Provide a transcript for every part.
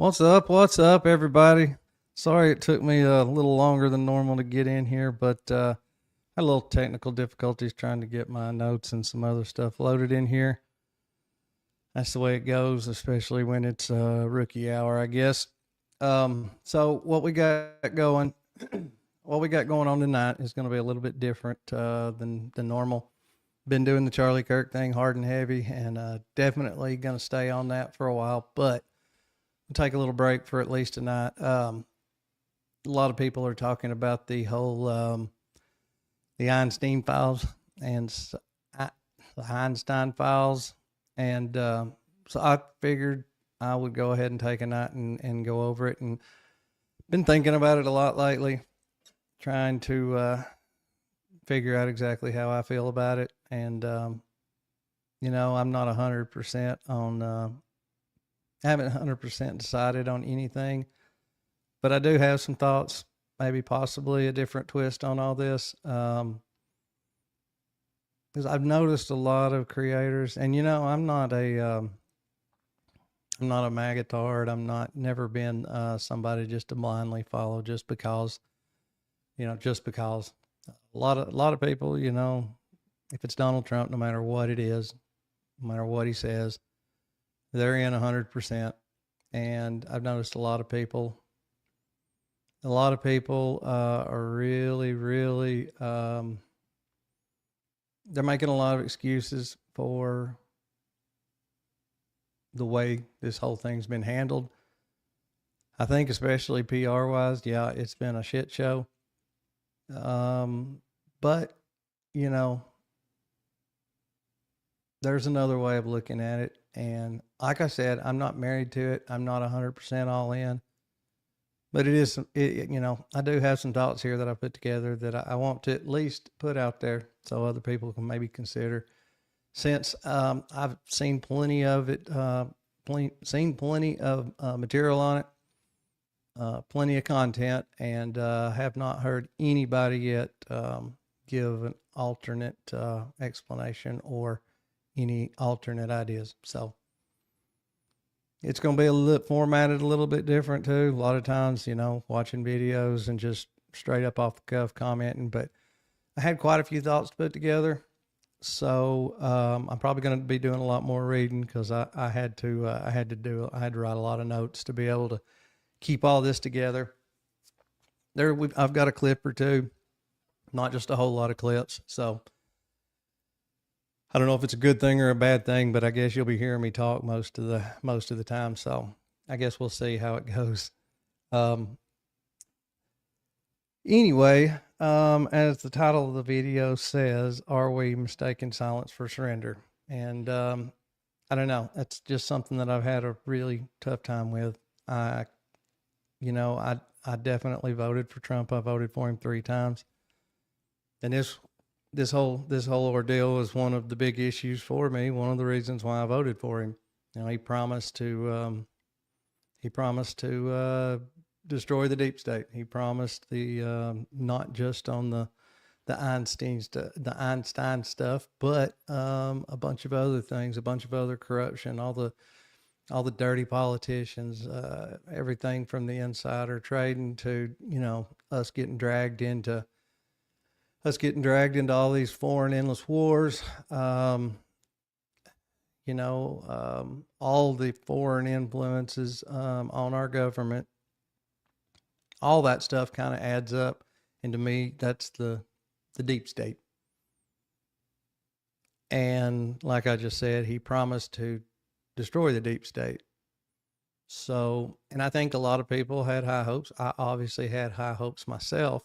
What's up? What's up, everybody? Sorry it took me a little longer than normal to get in here, but had a little technical difficulties trying to get my notes and some other stuff loaded in here. That's the way it goes, especially when it's rookie hour, I guess. So what we got going, what we got going on tonight is going to be a little bit different than normal. Been doing the Charlie Kirk thing hard and heavy, and definitely going to stay on that for a while, but take a little break for at least tonight. A lot of people are talking about the whole the Einstein files and the Einstein files, and so I figured I would go ahead and take a night and go over it. And been thinking about it a lot lately, trying to figure out exactly how I feel about it. And I'm not 100% on. I haven't 100% decided on anything, but I do have some thoughts, maybe possibly a different twist on all this. Because I've noticed a lot of creators, and I'm not a magatard. I'm not never been somebody just to blindly follow just because, just because. A lot of people, if it's Donald Trump, no matter what it is, no matter what he says, they're in 100%. And I've noticed a lot of people are really, really, they're making a lot of excuses for the way this whole thing's been handled. I think especially PR wise, yeah, it's been a shit show. But, there's another way of looking at it. And like I said, I'm not married to it. I'm not 100% all in. But I do have some thoughts here that I put together that I want to at least put out there so other people can maybe consider. Since I've seen plenty of it, seen plenty of material on it, plenty of content, and have not heard anybody yet give an alternate explanation or any alternate ideas. So it's going to be a little formatted a little bit different too. A lot of times, watching videos and just straight up off the cuff commenting, but I had quite a few thoughts to put together. So I'm probably going to be doing a lot more reading because I had to write a lot of notes to be able to keep all this together. I've got a clip or two, not just a whole lot of clips. So I don't know if it's a good thing or a bad thing, but I guess you'll be hearing me talk most of the time. So I guess we'll see how it goes. Anyway, as the title of the video says, are we mistaking silence for surrender? And I don't know. That's just something that I've had a really tough time with. I definitely voted for Trump. I voted for him 3 times, and this whole ordeal was one of the big issues for me. One of the reasons why I voted for him. He promised to destroy the deep state. He promised the not just on the Einstein stuff, but a bunch of other things, a bunch of other corruption, all the dirty politicians, everything from the insider trading to us getting dragged into all these foreign endless wars, all the foreign influences on our government, all that stuff kind of adds up. And to me, that's the deep state. And like I just said, he promised to destroy the deep state. So, and I think a lot of people had high hopes. I obviously had high hopes myself.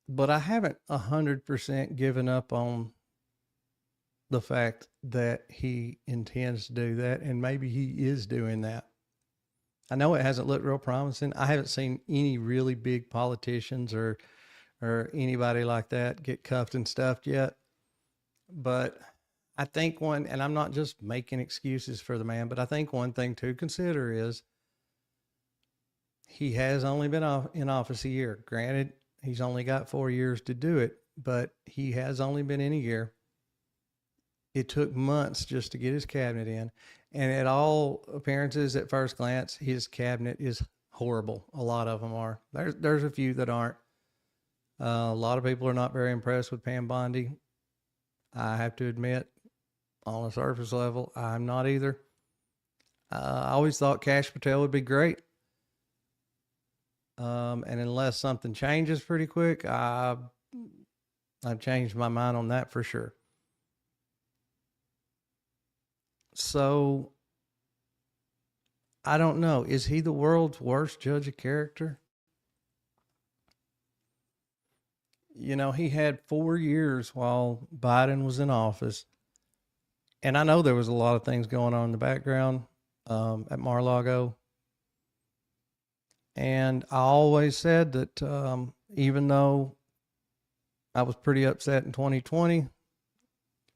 But I haven't 100% given up on the fact that he intends to do that, and maybe he is doing that. I know it hasn't looked real promising. I haven't seen any really big politicians or anybody like that get cuffed and stuffed yet. But I think and I'm not just making excuses for the man, but I think one thing to consider is he has only been in office a year. Granted, he's only got 4 years to do it, but he has only been in a year. It took months just to get his cabinet in. And at all appearances, at first glance, his cabinet is horrible. A lot of them are. There's a few that aren't. A lot of people are not very impressed with Pam Bondi. I have to admit, on a surface level, I'm not either. I always thought Kash Patel would be great. And unless something changes pretty quick, I've changed my mind on that for sure. So I don't know. Is he the world's worst judge of character? You know, he had 4 years while Biden was in office. And I know there was a lot of things going on in the background at Mar-a-Lago. And I always said that even though I was pretty upset in 2020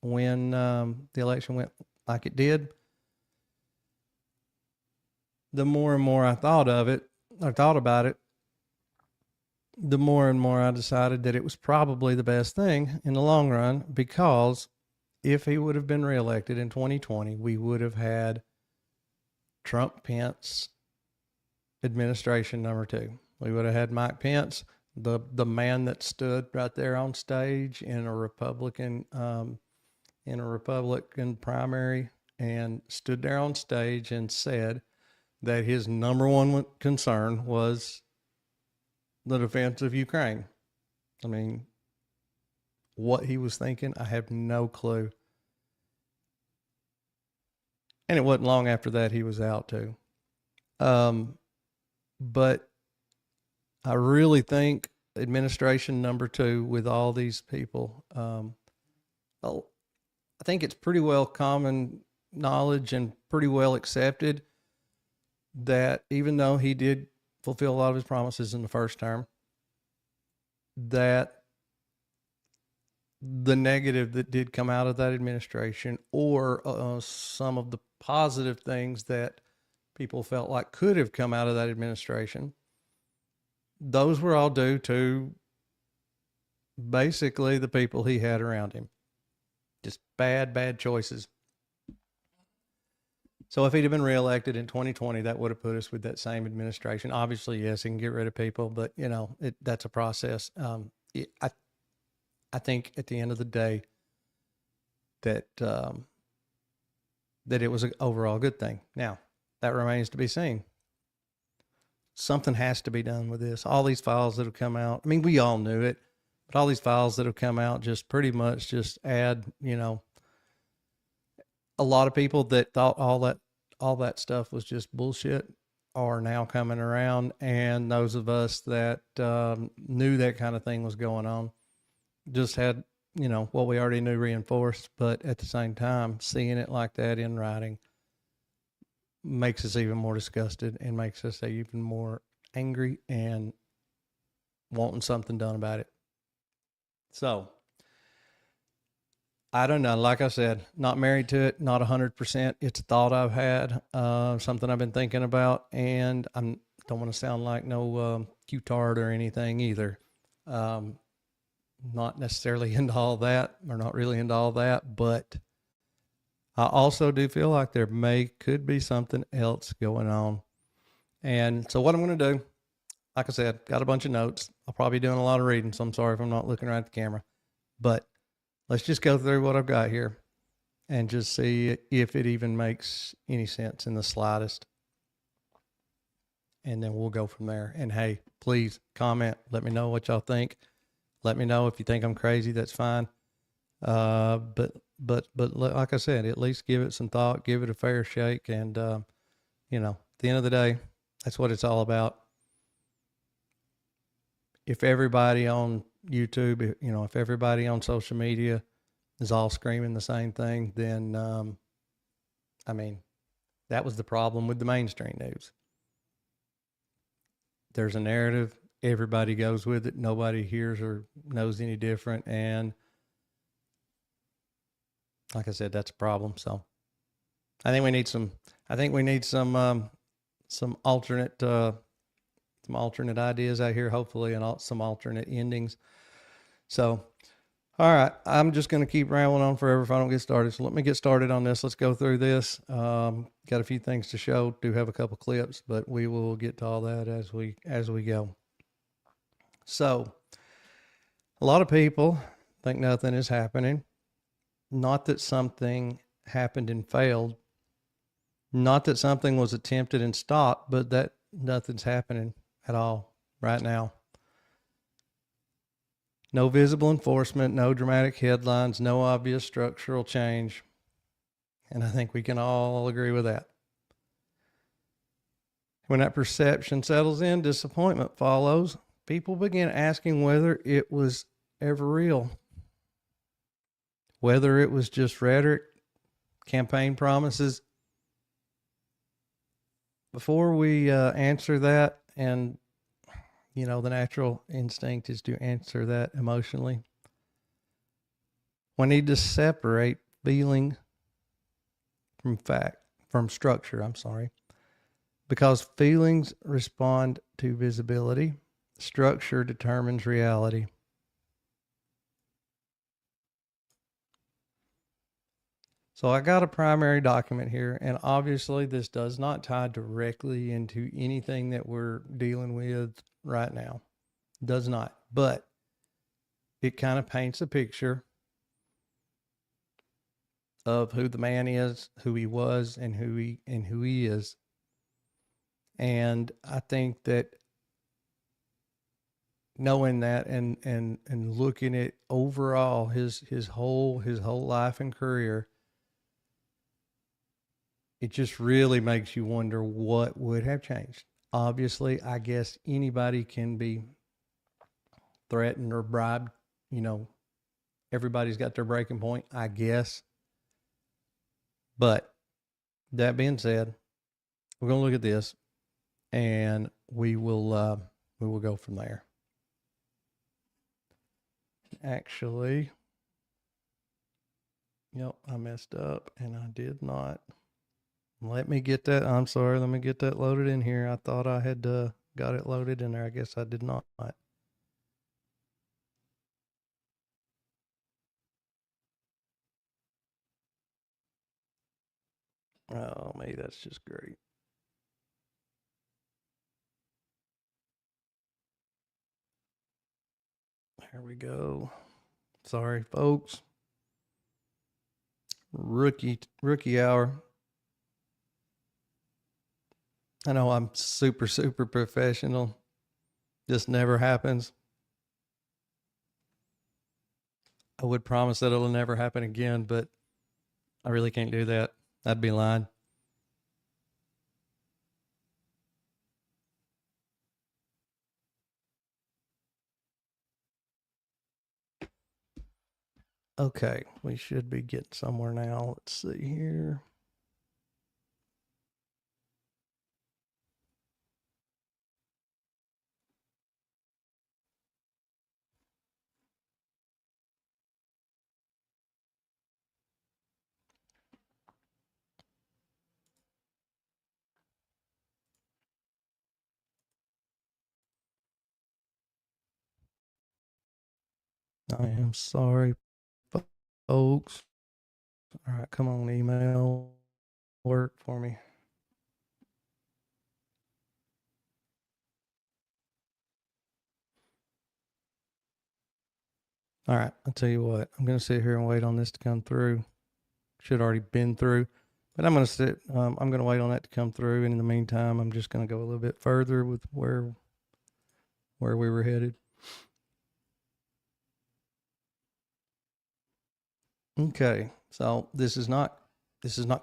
when the election went like it did, the more and more I thought about it, the more and more I decided that it was probably the best thing in the long run, because if he would have been reelected in 2020, we would have had Trump Pence administration number 2. We would have had Mike Pence, the man that stood right there on stage in a Republican primary, and stood there on stage and said that his number one concern was the defense of Ukraine. I mean, what he was thinking, I have no clue. And it wasn't long after that he was out too. But I really think administration number 2 with all these people, I think it's pretty well common knowledge and pretty well accepted that even though he did fulfill a lot of his promises in the first term, that the negative that did come out of that administration, or some of the positive things that people felt like could have come out of that administration, those were all due to basically the people he had around him. Just bad choices. So if he'd have been reelected in 2020, that would have put us with that same administration. Obviously, yes, he can get rid of people, but you know, that's a process. I think at the end of the day that that it was an overall good thing. Now, that remains to be seen. Something has to be done with this. All these files that have come out, I mean, we all knew it, but all these files that have come out just pretty much just add, you know, a lot of people that thought all that stuff was just bullshit are now coming around. And those of us that knew that kind of thing was going on just had, you know, what we already knew reinforced. But at the same time, seeing it like that in writing makes us even more disgusted and makes us even more angry and wanting something done about it. So I don't know. Like I said, not married to it, not 100%. It's a thought I've had, something I've been thinking about, and I don't want to sound like no Q-tard or anything either. Not necessarily into all that, or not really into all that, but I also do feel like there could be something else going on. And so what I'm going to do, like I said, got a bunch of notes. I'll probably be doing a lot of reading, so I'm sorry if I'm not looking right at the camera. But let's just go through what I've got here and just see if it even makes any sense in the slightest. And then we'll go from there. And hey, please comment. Let me know what y'all think. Let me know if you think I'm crazy. That's fine. But like I said, at least give it some thought, give it a fair shake. And, you know, at the end of the day, that's what it's all about. If everybody on YouTube, you know, if everybody on social media is all screaming the same thing, then, I mean, that was the problem with the mainstream news. There's a narrative. Everybody goes with it. Nobody hears or knows any different. And like I said, that's a problem. So I think we need some alternate ideas out here, hopefully, and some alternate endings. So, All right, I'm just going to keep rambling on forever if I don't get started. So let me get started on this. Let's go through this. Got a few things to show. Do have a couple clips, but we will get to all that as we go. So a lot of people think nothing is happening. Not that something happened and failed. Not that something was attempted and stopped, but that nothing's happening at all right now. No visible enforcement, no dramatic headlines, no obvious structural change. And I think we can all agree with that. When that perception settles in, disappointment follows. People begin asking whether it was ever real, whether it was just rhetoric, campaign promises. Before we answer that, and the natural instinct is to answer that emotionally, we need to separate feeling from structure, because feelings respond to visibility. Structure determines reality. So I got a primary document here, and obviously this does not tie directly into anything that we're dealing with right now. It does not, but it kind of paints a picture of who the man is, who he was, and who he is. And I think that knowing that and looking at overall his whole life and career, it just really makes you wonder what would have changed. Obviously, I guess anybody can be threatened or bribed. Everybody's got their breaking point, I guess. But that being said, we're going to look at this, and we will go from there. Actually, I messed up, and I did not. Let me get that. I'm sorry. Let me get that loaded in here. I thought I had got it loaded in there. I guess I did not. Oh, maybe that's just great. There we go. Sorry, folks. Rookie hour. I know I'm super professional. This never happens. I would promise that it'll never happen again, but I really can't do that. I'd be lying. Okay, we should be getting somewhere now. Let's see here. I am sorry, folks. All right, come on, email work for me. All right, I'll tell you what. I'm going to sit here and wait on this to come through. Should already been through, but I'm going to sit. I'm going to wait on that to come through, and in the meantime, I'm just going to go a little bit further with where we were headed. Okay, so this is not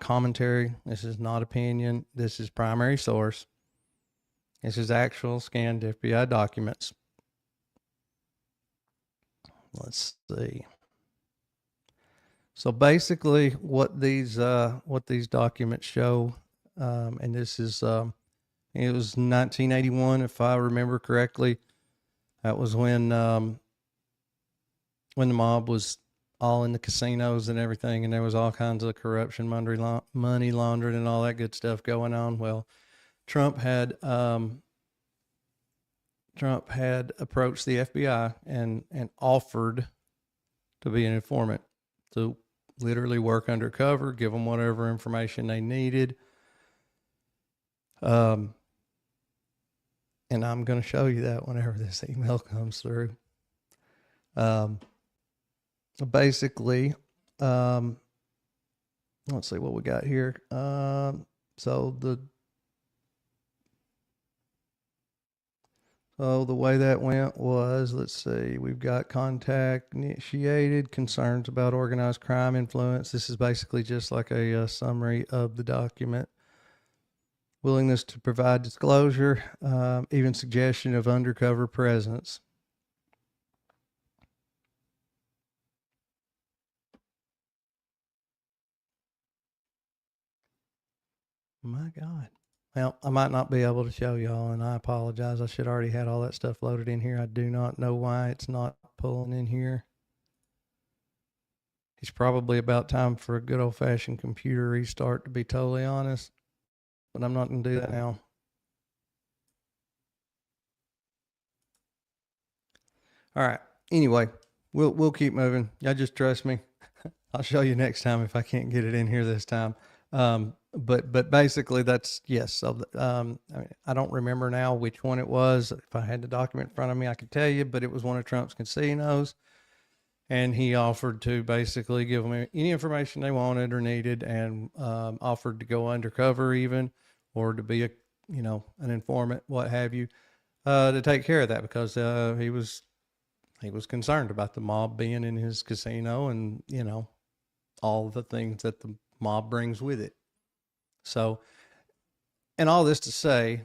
commentary. This is not opinion. This is primary source. This is actual scanned FBI documents. Let's see. So basically, what these documents show, and this is it was 1981, if I remember correctly. That was when the mob was all in the casinos and everything, and there was all kinds of corruption, money laundering, and all that good stuff going on. Well, Trump had approached the FBI and offered to be an informant, to literally work undercover, give them whatever information they needed. And I'm going to show you that whenever this email comes through. Basically, let's see what we got here. So the way that went was, let's see, we've got contact initiated, concerns about organized crime influence. This is basically just like a summary of the document. Willingness to provide disclosure, even suggestion of undercover presence. My God. Well, I might not be able to show y'all, and I apologize. I should already had all that stuff loaded in here. I do not know why it's not pulling in here. It's probably about time for a good old-fashioned computer restart, to be totally honest. But I'm not going to do that now. All right. Anyway, we'll keep moving. Y'all just trust me. I'll show you next time if I can't get it in here this time. But basically that's, yes. So, I mean, I don't remember now which one it was. If I had the document in front of me, I could tell you, but it was one of Trump's casinos. And he offered to basically give them any information they wanted or needed, and offered to go undercover even, or to be an informant, what have you, to take care of that, because he was concerned about the mob being in his casino, and all the things that the mob brings with it. So, and all this to say,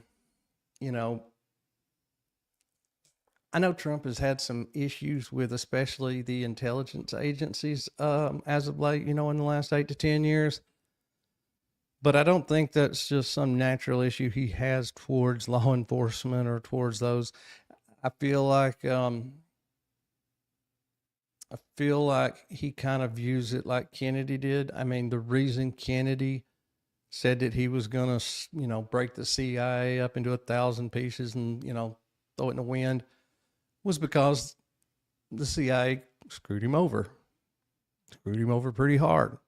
I know Trump has had some issues with especially the intelligence agencies as of late, in the last 8 to 10 years. But I don't think that's just some natural issue he has towards law enforcement or towards those. I feel like he kind of views it like Kennedy did. I mean, the reason Kennedy said that he was going to, break the CIA up into 1,000 pieces and, throw it in the wind, was because the CIA screwed him over pretty hard.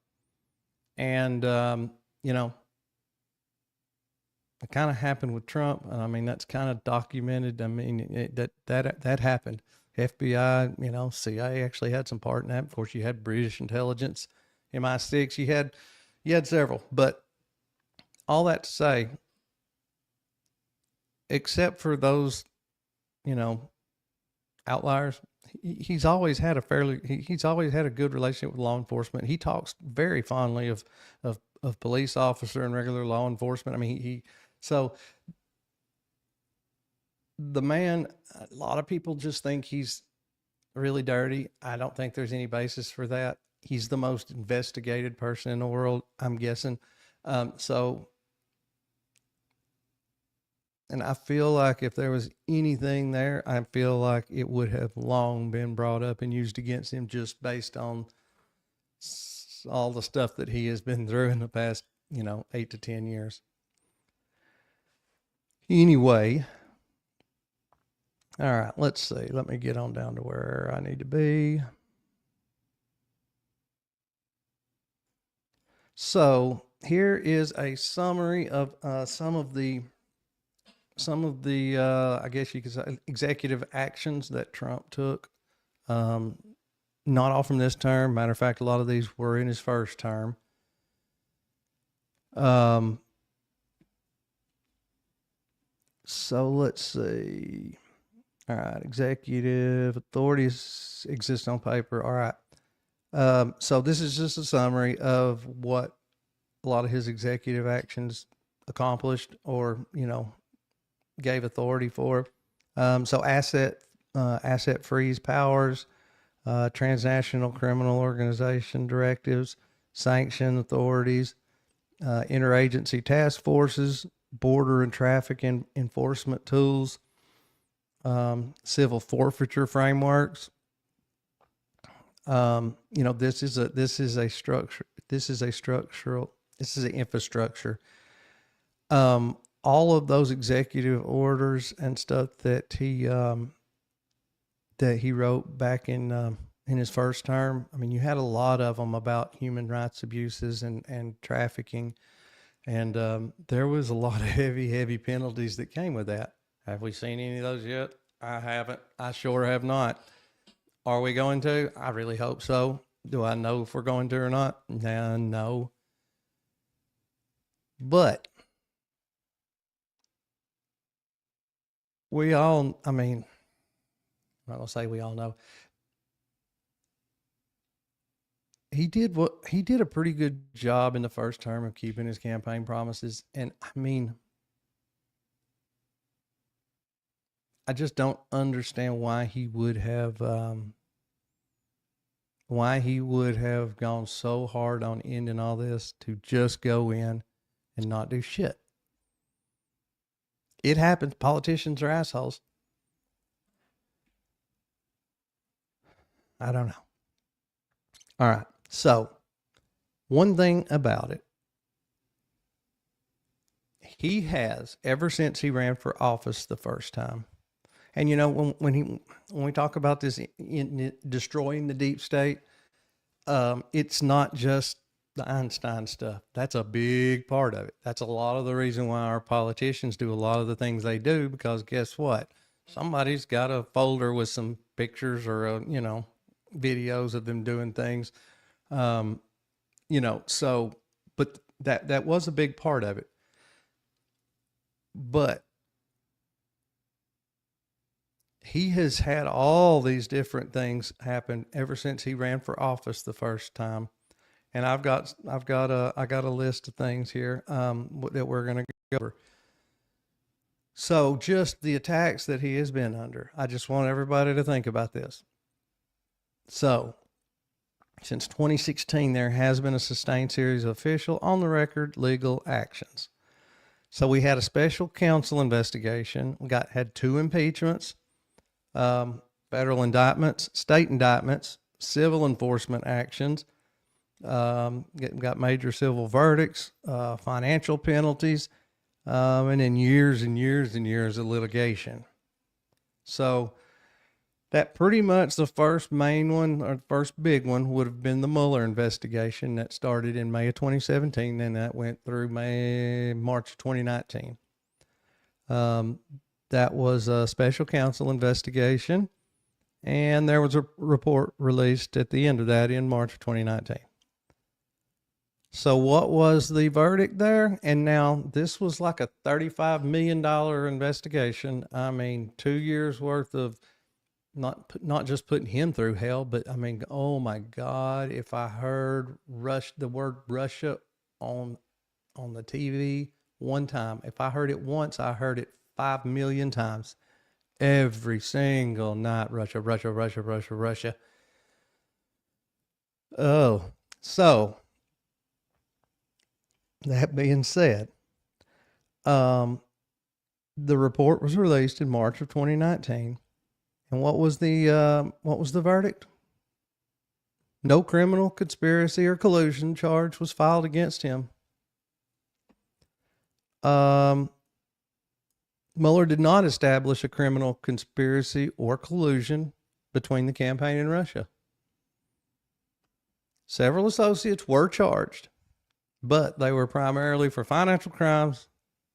And, it kind of happened with Trump. And I mean, that's kind of documented. I mean, that happened. FBI, CIA actually had some part in that. Of course, you had British intelligence, MI6, you had several, but all that to say, except for those, outliers, he's always had a good relationship with law enforcement. He talks very fondly of police officer and regular law enforcement. I mean, so the man, a lot of people just think he's really dirty. I don't think there's any basis for that. He's the most investigated person in the world, I'm guessing. And I feel like if there was anything there, I feel like it would have long been brought up and used against him, just based on all the stuff that he has been through in the past, 8 to 10 years. Anyway, all right, let's see. Let me get on down to where I need to be. So here is a summary of some of the I guess you could say, executive actions that Trump took. Not all from this term. Matter of fact, a lot of these were in his first term. So let's see. All right, executive authorities exist on paper. All right. So this is just a summary of what a lot of his executive actions accomplished, or, gave authority for. So asset freeze powers, transnational criminal organization directives, sanction authorities, interagency task forces, border and traffic enforcement tools, civil forfeiture frameworks. This is an infrastructure. All of those executive orders and stuff that he wrote back in in his first term. I mean, you had a lot of them about human rights abuses and trafficking. And there was a lot of heavy penalties that came with that. Have we seen any of those yet? I haven't. I sure have not. Are we going to? I really hope so. Do I know if we're going to or not? Nah, no. But we all, I mean, I'm not going to say we all know. He did a pretty good job in the first term of keeping his campaign promises. And I mean, I just don't understand why he would have gone so hard on ending all this to just go in and not do shit. It happens. Politicians are assholes. I don't know. All right. So, one thing about it, he has, ever since he ran for office the first time, and you know, when we talk about this in destroying the deep state, it's not just the Einstein stuff. That's a big part of it. That's a lot of the reason why our politicians do a lot of the things they do, because guess what? Somebody's got a folder with some pictures or, videos of them doing things. So, but that was a big part of it. But he has had all these different things happen ever since he ran for office the first time. And I got a list of things here that we're going to go over. So just the attacks that he has been under, I just want everybody to think about this. So since 2016, there has been a sustained series of official, on the record, legal actions. So we had a special counsel investigation. We had 2 impeachments, federal indictments, state indictments, civil enforcement actions, got major civil verdicts, financial penalties, and then years and years and years of litigation. So that pretty much the first main one, or first big one, would have been the Mueller investigation that started in May of 2017, and that went through March of 2019. That was a special counsel investigation, and there was a report released at the end of that in March of 2019. So what was the verdict there? And now this was like a $35 million investigation. I mean, 2 years worth of not just putting him through hell, but I mean, oh my God, if I heard the word Russia on the TV one time, if I heard it once, I heard it 5 million times. Every single night, Russia, Russia, Russia, Russia, Russia. Oh, so that being said, the report was released in March of 2019. And what was the verdict? No criminal conspiracy or collusion charge was filed against him. Mueller did not establish a criminal conspiracy or collusion between the campaign and Russia. Several associates were charged, but they were primarily for financial crimes,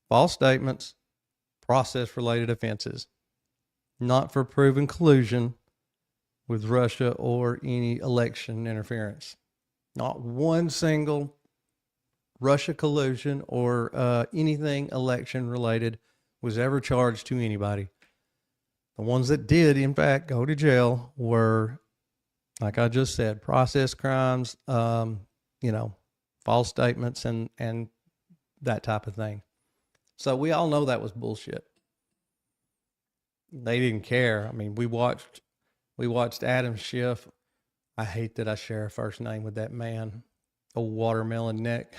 false statements, process-related offenses, not for proven collusion with Russia or any election interference. Not one single Russia collusion or anything election related was ever charged to anybody. The ones that did, in fact, go to jail were, like I just said, process crimes, false statements and that type of thing. So we all know that was bullshit. They didn't care. I mean, we watched Adam Schiff. I hate that I share a first name with that man, old watermelon neck.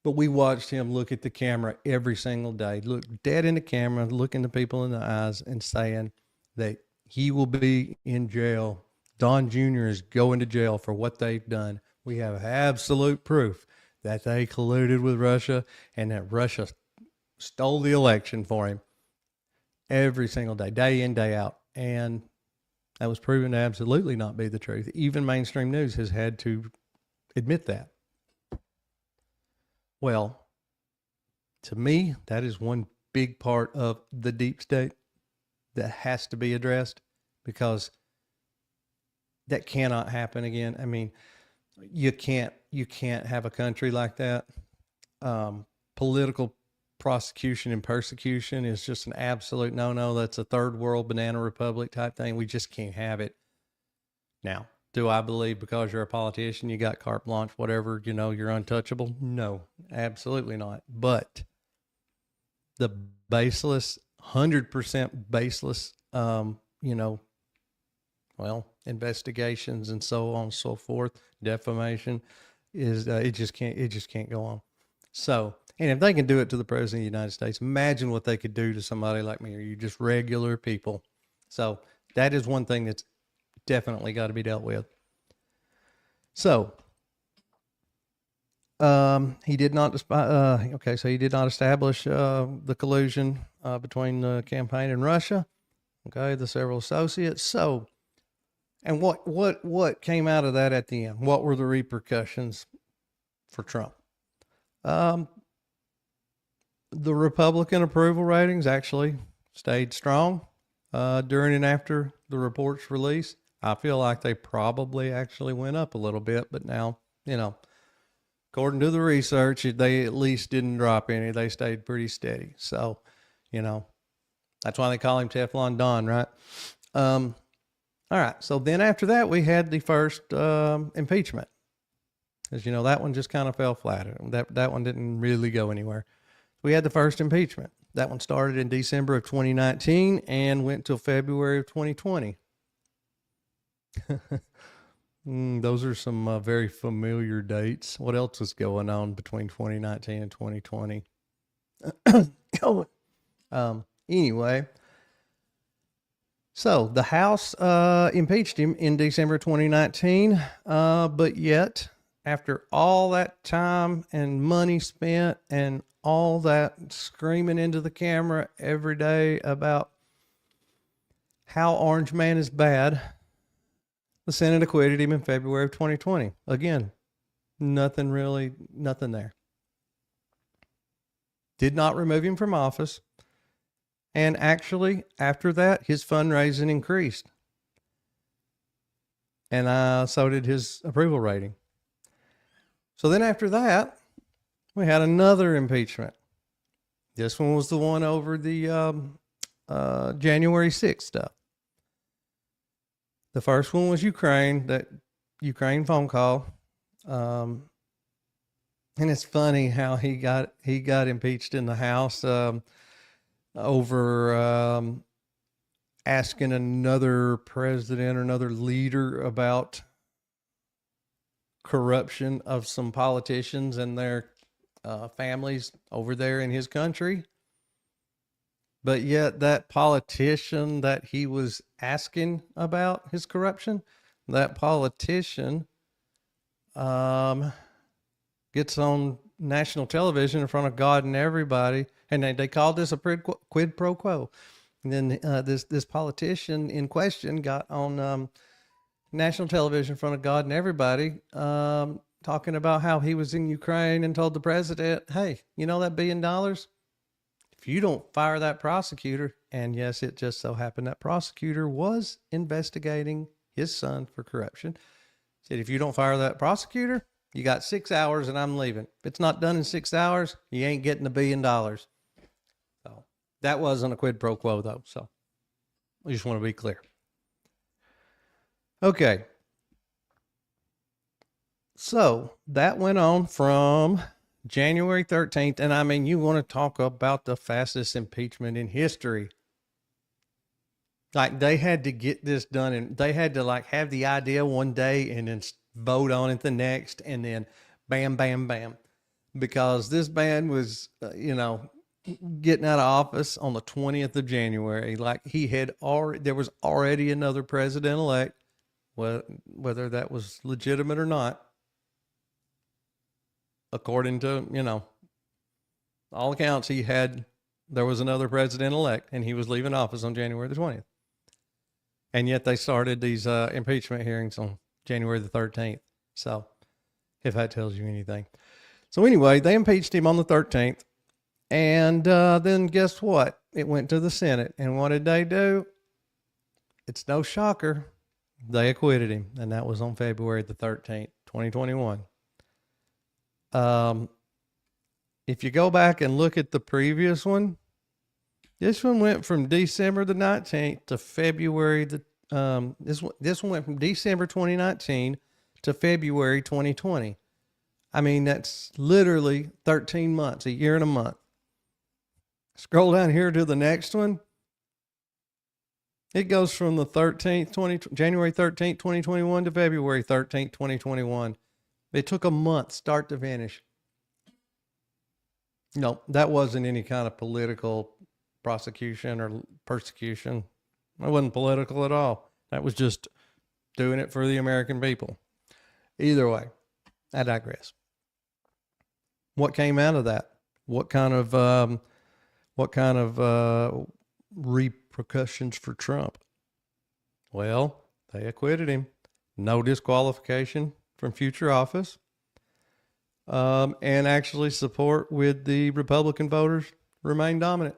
But we watched him look at the camera every single day, look dead in the camera, looking the people in the eyes and saying that he will be in jail. Don Jr. is going to jail for what they've done. We have absolute proof that they colluded with Russia and that Russia stole the election for him every single day, day in, day out. And That was proven to absolutely not be the truth. Even mainstream news has had to admit that. Well, to me, that is one big part of the deep state that has to be addressed, because that cannot happen again. I mean, you can't have a country like that. Political prosecution and persecution is just an absolute no-no. That's a third world banana republic type thing. We just can't have it. Now, do I believe because you're a politician, you got carte blanche, whatever, you're untouchable? No, absolutely not. But the baseless, 100% baseless, investigations and so on and so forth, defamation is, it just can't go on. So, and if they can do it to the president of the United States, imagine what they could do to somebody like me, or you just regular people. So that is one thing that's definitely got to be dealt with. So, he did not, so he did not establish the collusion between the campaign and Russia. Okay, the several associates. So, and what came out of that at the end? What were the repercussions for Trump? The Republican approval ratings actually stayed strong during and after the report's release. I feel like they probably actually went up a little bit, but now, according to the research, they at least didn't drop any. They stayed pretty steady. So, that's why they call him Teflon Don, right? All right. So then after that, we had the first impeachment. As you know, that one just kind of fell flat. That one didn't really go anywhere. We had the first impeachment. That one started in December of 2019 and went till February of 2020. Those are some very familiar dates. What else was going on between 2019 and 2020? Anyway, so the House impeached him in December 2019, but yet after all that time and money spent and all that screaming into the camera every day about how Orange Man is bad, the Senate acquitted him in February of 2020. Again, nothing there. Did not remove him from office. And actually, after that, his fundraising increased. And so did his approval rating. So then after that, we had another impeachment. This one was the one over the January 6th stuff. The first one was Ukraine, that Ukraine phone call. And it's funny how he got impeached in the House over asking another president or another leader about corruption of some politicians and their families over there in his country. But yet that politician that he was asking about his corruption, that politician gets on national television in front of God and everybody, and they called this a quid pro quo. And then this politician in question got on national television in front of God and everybody, talking about how he was in Ukraine and told the president, hey, you know that $1 billion? If you don't fire that prosecutor, and yes, it just so happened that prosecutor was investigating his son for corruption. Said, if you don't fire that prosecutor, you got 6 hours and I'm leaving. If it's not done in 6 hours, you ain't getting $1 billion. So that wasn't a quid pro quo though. So I just want to be clear. Okay. So that went on from January 13th. And I mean, you want to talk about the fastest impeachment in history. Like they had to get this done and they had to like have the idea one day and then vote on it the next, and then bam, bam, bam. Because this man was, getting out of office on the 20th of January. Like he had already, there was already another president-elect, whether that was legitimate or not. According to, all accounts, there was another president-elect and he was leaving office on January the 20th. And yet they started these impeachment hearings on January the 13th. So if that tells you anything. So anyway, they impeached him on the 13th. And then guess what? It went to the Senate. And what did they do? It's no shocker. They acquitted him. And that was on February the 13th, 2021. If you go back and look at the previous one, this one went from December the 19th to February the this one went from December 2019 to February 2020. I mean, that's literally 13 months, a year and a month. Scroll down here to the next one. It goes from the January 13th, 2021 to February 13th, 2021. It took a month, start to finish. No, that wasn't any kind of political prosecution or persecution. It wasn't political at all. That was just doing it for the American people. Either way, I digress. What came out of that? What kind of repercussions for Trump? Well, they acquitted him. No disqualification from future office. And actually support with the Republican voters remained dominant.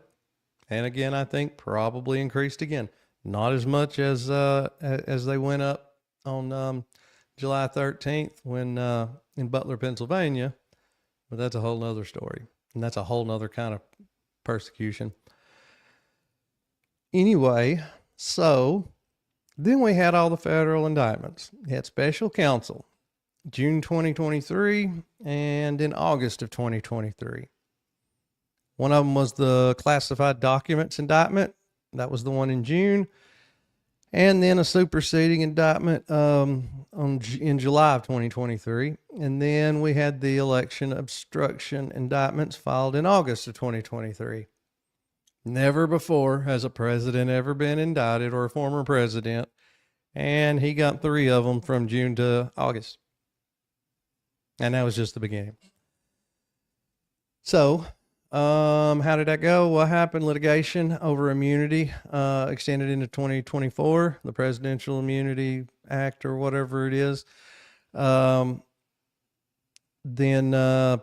And again, I think probably increased again. Not as much as they went up on July 13th when in Butler, Pennsylvania, but that's a whole nother story. And that's a whole nother kind of persecution. Anyway, so then we had all the federal indictments. We had special counsel, June 2023, and in August of 2023. One of them was the classified documents indictment. That was the one in June. And then a superseding indictment in July of 2023. And then we had the election obstruction indictments filed in August of 2023. Never before has a president ever been indicted, or a former president. And he got 3 of them from June to August. And that was just the beginning. So, how did that go? What happened? Litigation over immunity extended into 2024, the Presidential Immunity Act or whatever it is. Then the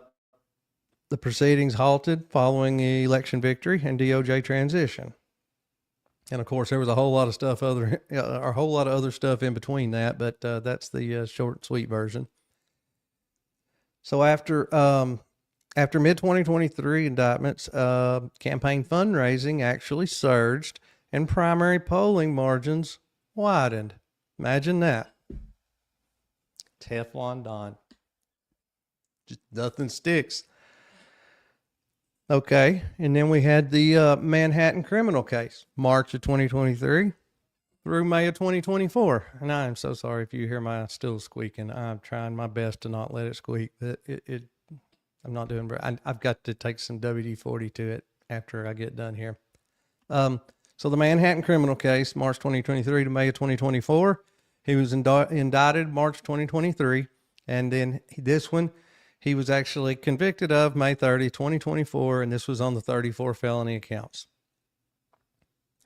proceedings halted following the election victory and DOJ transition. And of course, there was a whole lot of stuff other stuff in between that, but that's the short and sweet version. So after mid-2023 indictments, campaign fundraising actually surged and primary polling margins widened. Imagine that. Teflon Don. Just nothing sticks. Okay, and then we had the Manhattan criminal case, March of 2023 through May of 2024. And I am so sorry if you hear my stool squeaking. I'm trying my best to not let it squeak. I'm not doing very. I've got to take some WD-40 to it after I get done here. So the Manhattan criminal case, March 2023 to May of 2024. He was indicted March 2023. And then this one, he was actually convicted of May 30, 2024. And this was on the 34 felony accounts.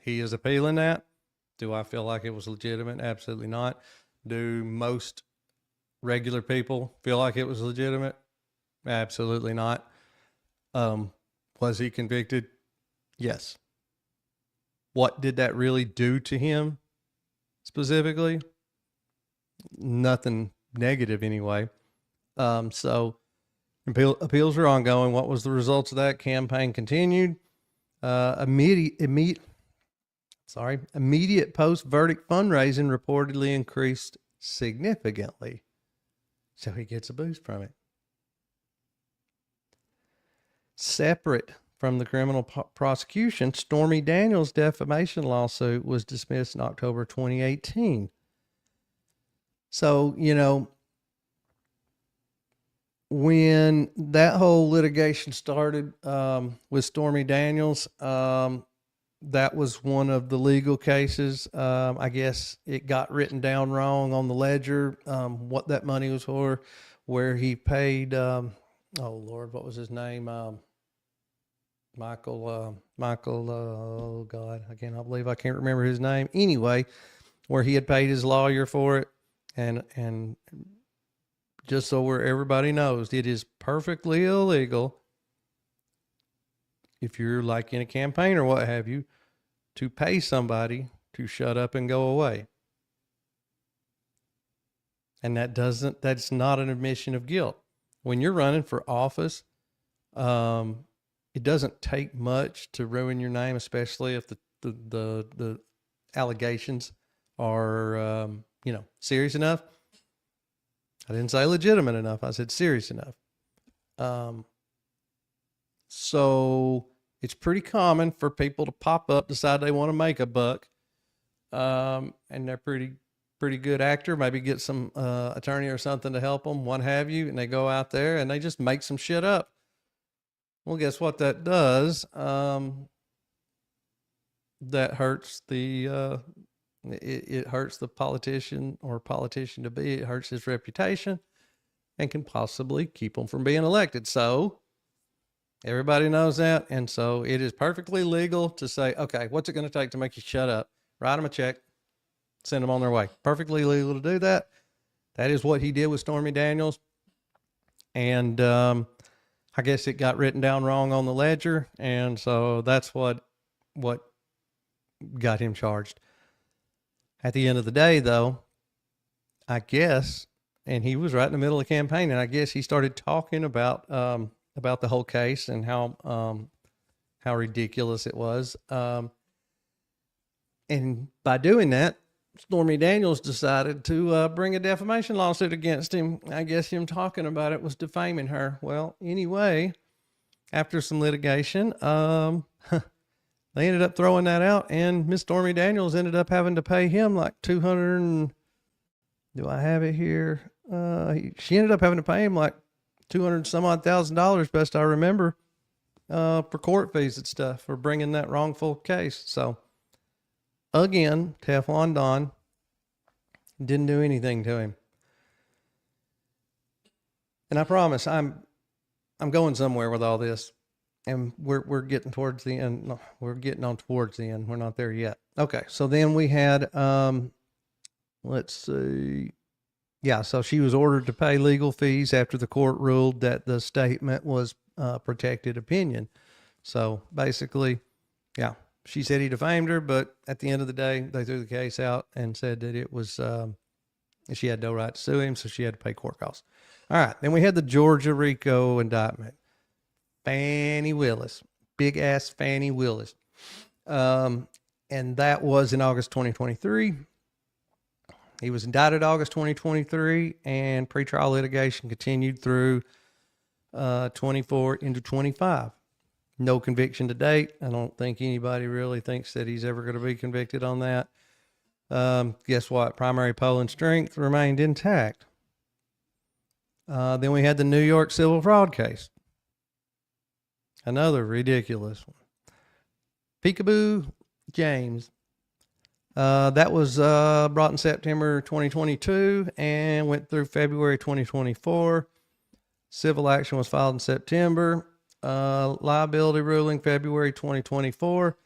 He is appealing that. Do I feel like it was legitimate? Absolutely not. Do most regular people feel like it was legitimate? Absolutely not. Was he convicted? Yes. What did that really do to him specifically? Nothing negative anyway. So appeals are ongoing. What was the results of that? Campaign continued. Immediate post-verdict fundraising reportedly increased significantly. So he gets a boost from it. Separate from the criminal prosecution, Stormy Daniels' defamation lawsuit was dismissed in October 2018. So, when that whole litigation started with Stormy Daniels, that was one of the legal cases. I guess it got written down wrong on the ledger, what that money was for, where he paid, oh Lord, what was his name? Michael, oh God, I cannot believe I can't remember his name. Anyway, where he had paid his lawyer for it. And just so where everybody knows, it is perfectly illegal if you're like in a campaign or what have you, to pay somebody to shut up and go away. And that's not an admission of guilt. When you're running for office, it doesn't take much to ruin your name, especially if the allegations are, serious enough. I didn't say legitimate enough. I said serious enough. So it's pretty common for people to pop up, decide they want to make a buck. And they're pretty good actor, maybe get some attorney or something to help them, what have you. And they go out there and they just make some shit up. Well, guess what that does? That hurts it hurts the politician or politician to be. It hurts his reputation and can possibly keep him from being elected. So everybody knows that. And so it is perfectly legal to say, okay, what's it going to take to make you shut up? Write them a check, send them on their way. Perfectly legal to do that. That is what he did with Stormy Daniels. And I guess it got written down wrong on the ledger. And so that's what got him charged. At the end of the day, though, I guess, and he was right in the middle of the campaign, and I guess he started talking about the whole case and how ridiculous it was. And by doing that, Stormy Daniels decided to bring a defamation lawsuit against him. I guess him talking about it was defaming her. Well, anyway, after some litigation, they ended up throwing that out, and Miss Stormy Daniels ended up having to pay him like $200. Do I have it here? She ended up having to pay him like $200 some odd thousand, best I remember, for court fees and stuff for bringing that wrongful case. So again, Teflon Don didn't do anything to him. And I promise I'm going somewhere with all this. And we're getting towards the end. No, we're getting on towards the end. We're not there yet. Okay. So then we had, let's see. Yeah. So she was ordered to pay legal fees after the court ruled that the statement was protected opinion. So basically, yeah, she said he defamed her, but at the end of the day, they threw the case out and said that it was, she had no right to sue him. So she had to pay court costs. All right. Then we had the Georgia RICO indictment. Fannie Willis, big ass Fannie Willis. And that was in August 2023. He was indicted August 2023, and pretrial litigation continued through 24 into 25. No conviction to date. I don't think anybody really thinks that he's ever going to be convicted on that. Guess what? Primary polling strength remained intact. Then we had the New York civil fraud case. Another ridiculous one. Peekaboo James. That was brought in September 2022 and went through February 2024. Civil action was filed in September. Liability ruling February 2024.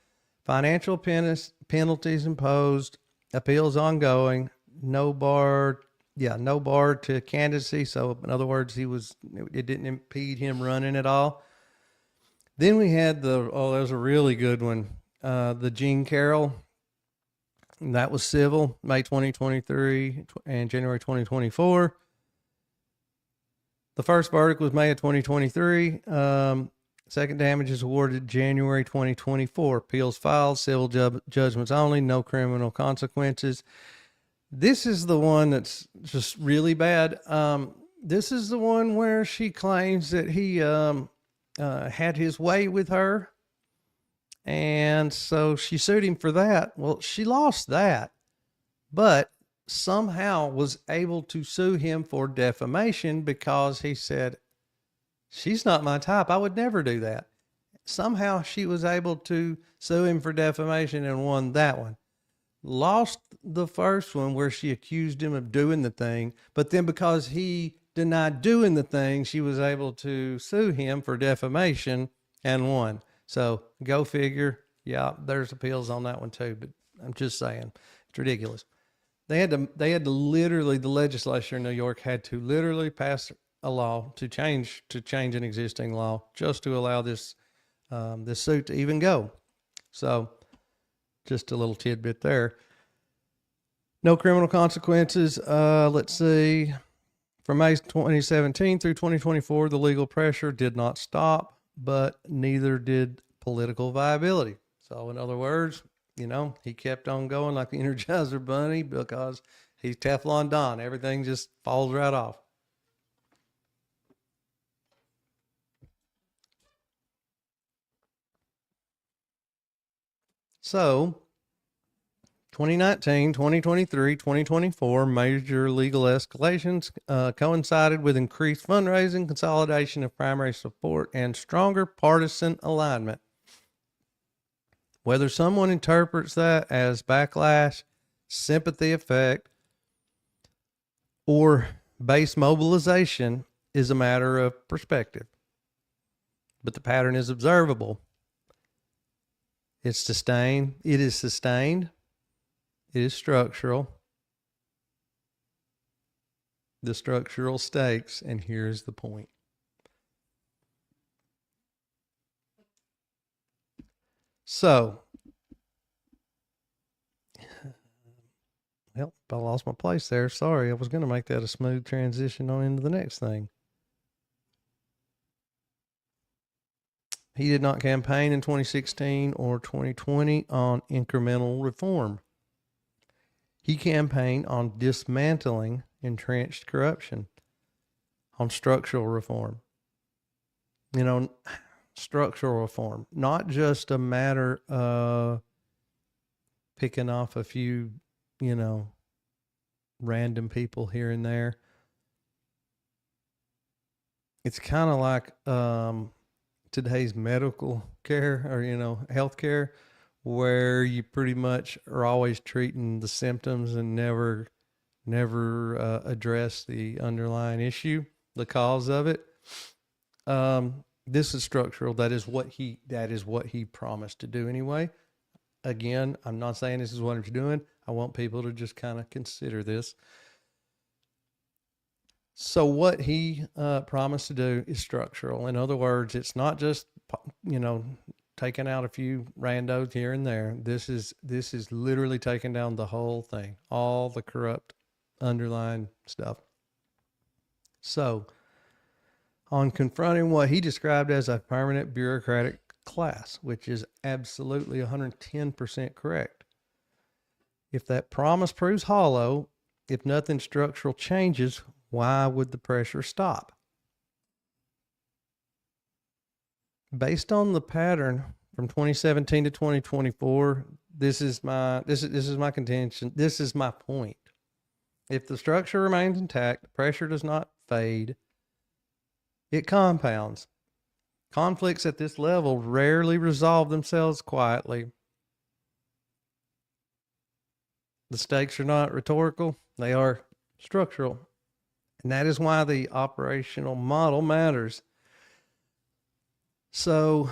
Financial penalties imposed. Appeals ongoing. No bar to candidacy. So in other words, it didn't impede him running at all. Then we had that was a really good one. The Jean Carroll, that was civil, May 2023 and January 2024. The first verdict was May of 2023. Second damages awarded January 2024. Appeals filed, civil judgments only, no criminal consequences. This is the one that's just really bad. This is the one where she claims that he had his way with her. And so she sued him for that. Well, she lost that, but somehow was able to sue him for defamation because he said, she's not my type. I would never do that. Somehow she was able to sue him for defamation and won that one. Lost the first one where she accused him of doing the thing, but then because he denied doing the thing, she was able to sue him for defamation and won. So go figure. Yeah, there's appeals on that one too, but I'm just saying it's ridiculous. They had to literally, the legislature in New York had to literally pass a law to change an existing law just to allow this suit to even go. So just a little tidbit there. No criminal consequences. Let's see. From May 2017 through 2024, the legal pressure did not stop, but neither did political viability. So, in other words, he kept on going like the Energizer Bunny because he's Teflon Don. Everything just falls right off. So, 2019, 2023, 2024 major legal escalations coincided with increased fundraising, consolidation of primary support, and stronger partisan alignment. Whether someone interprets that as backlash, sympathy effect, or base mobilization is a matter of perspective. But the pattern is observable. It's sustained. It is sustained. It is structural. The structural stakes, and here's the point. So, well, I lost my place there. Sorry, I was going to make that a smooth transition on into the next thing. He did not campaign in 2016 or 2020 on incremental reform. He campaigned on dismantling entrenched corruption, on structural reform. Structural reform, not just a matter of picking off a few, random people here and there. It's kind of like today's medical care or, healthcare, where you pretty much are always treating the symptoms and never address the underlying issue, the cause of it. This is structural. That is what he promised to do anyway. Again, I'm not saying this is what he's doing. I want people to just kind of consider this. So what he promised to do is structural. In other words, it's not just, taking out a few randos here and there. This is literally taking down the whole thing, all the corrupt underlying stuff. So, on confronting what he described as a permanent bureaucratic class, which is absolutely 110% correct. If that promise proves hollow, if nothing structural changes, why would the pressure stop? Based on the pattern from 2017 to 2024, this is my contention. This is my point. If the structure remains intact, the pressure does not fade, it compounds. Conflicts at this level rarely resolve themselves quietly. The stakes are not rhetorical, they are structural. And that is why the operational model matters. So,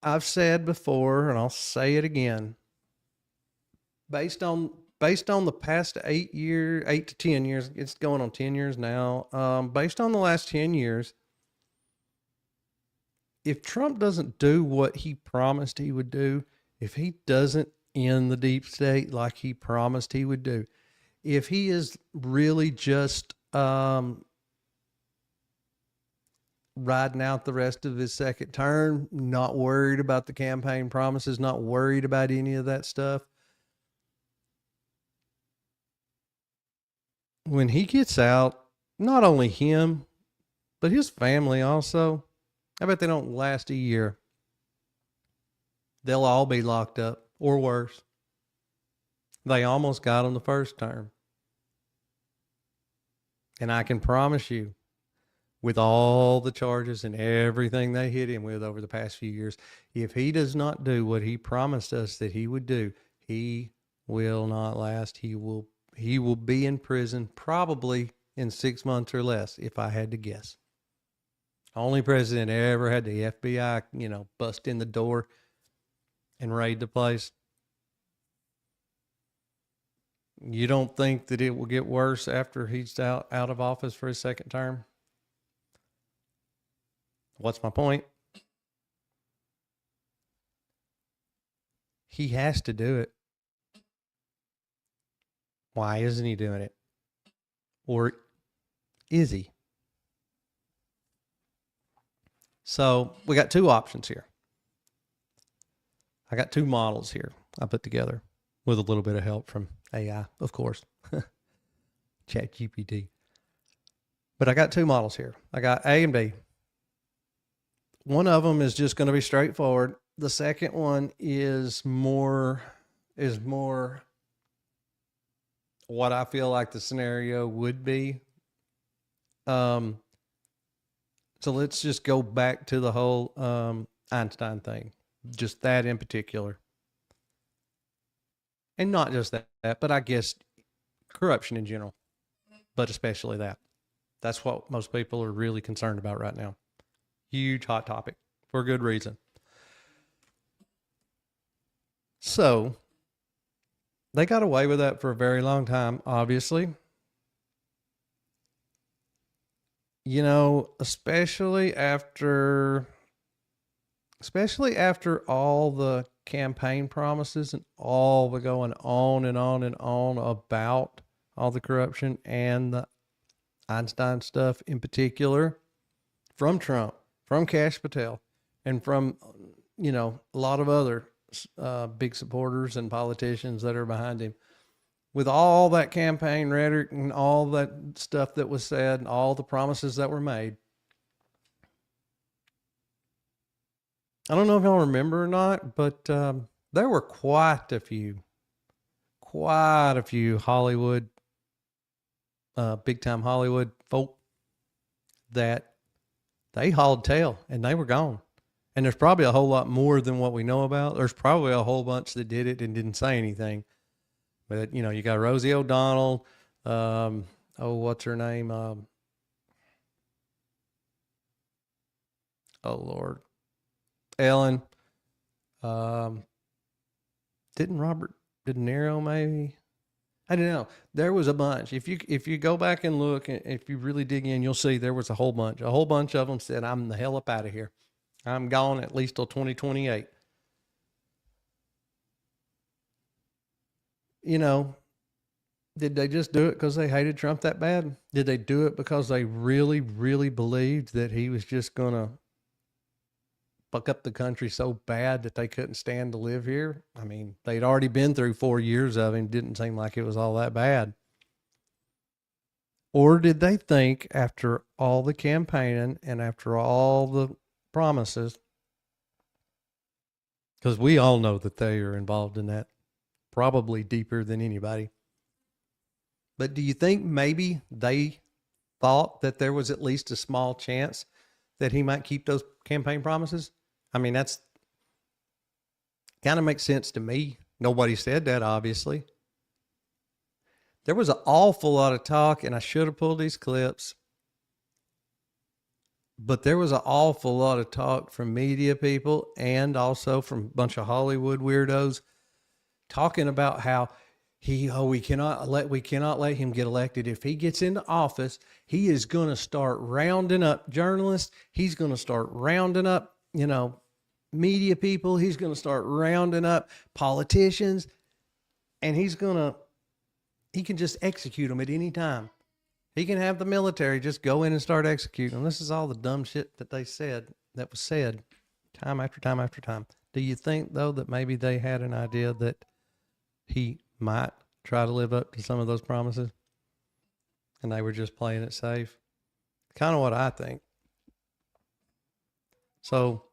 I've said before, and I'll say it again, based on the past 8 to 10 years, it's going on 10 years now. Based on the last 10 years, if Trump doesn't do what he promised he would do, if he doesn't end the deep state like he promised he would do, if he is really just riding out the rest of his second term, not worried about the campaign promises, not worried about any of that stuff, when he gets out, not only him, but his family also, I bet they don't last a year. They'll all be locked up or worse. They almost got him the first term. And I can promise you, with all the charges and everything they hit him with over the past few years, if he does not do what he promised us that he would do, he will not last. He will be in prison probably in 6 months or less, if I had to guess. Only president ever had the FBI, bust in the door and raid the place. You don't think that it will get worse after he's out of office for his second term? What's my point? He has to do it. Why isn't he doing it? Or is he? So we got two options here. I got two models here I put together with a little bit of help from AI, of course, ChatGPT. But I got two models here. I got A and B. One of them is just going to be straightforward. The second one is more what I feel like the scenario would be. So let's just go back to the whole Einstein thing, just that in particular. And not just that, but I guess corruption in general, but especially that. That's what most people are really concerned about right now. Huge hot topic for good reason. So they got away with that for a very long time, obviously. You know, especially after all the campaign promises and all the going on and on and on about all the corruption and the Einstein stuff in particular from Trump, from Kash Patel, and from, a lot of other big supporters and politicians that are behind him. With all that campaign rhetoric and all that stuff that was said and all the promises that were made, I don't know if y'all remember or not, but there were quite a few Hollywood, big time Hollywood folk that they hauled tail and they were gone. And there's probably a whole lot more than what we know about. There's probably a whole bunch that did it and didn't say anything. But, you got Rosie O'Donnell. What's her name? Oh, Lord. Ellen. Didn't Robert De Niro maybe? I don't know. There was a bunch. If you go back and look, if you really dig in, you'll see there was a whole bunch. A whole bunch of them said, I'm the hell up out of here. I'm gone at least till 2028. Did they just do it because they hated Trump that bad? Did they do it because they really, really believed that he was just going to fuck up the country so bad that they couldn't stand to live here? I mean, they'd already been through 4 years of him. Didn't seem like it was all that bad. Or did they think after all the campaigning and after all the promises, because we all know that they are involved in that probably deeper than anybody. But do you think maybe they thought that there was at least a small chance that he might keep those campaign promises? I mean, that's kind of makes sense to me. Nobody said that, obviously. There was an awful lot of talk, and I should have pulled these clips, but there was an awful lot of talk from media people and also from a bunch of Hollywood weirdos talking about how we cannot let him get elected. If he gets into office, he is going to start rounding up journalists. He's going to start rounding up, media people. He's going to start rounding up politicians, and he can just execute them at any time. He can have the military just go in and start executing them. This is all the dumb shit that was said time after time after time. Do you think, though, that maybe they had an idea that he might try to live up to some of those promises and they were just playing it safe? Kind of what I think. So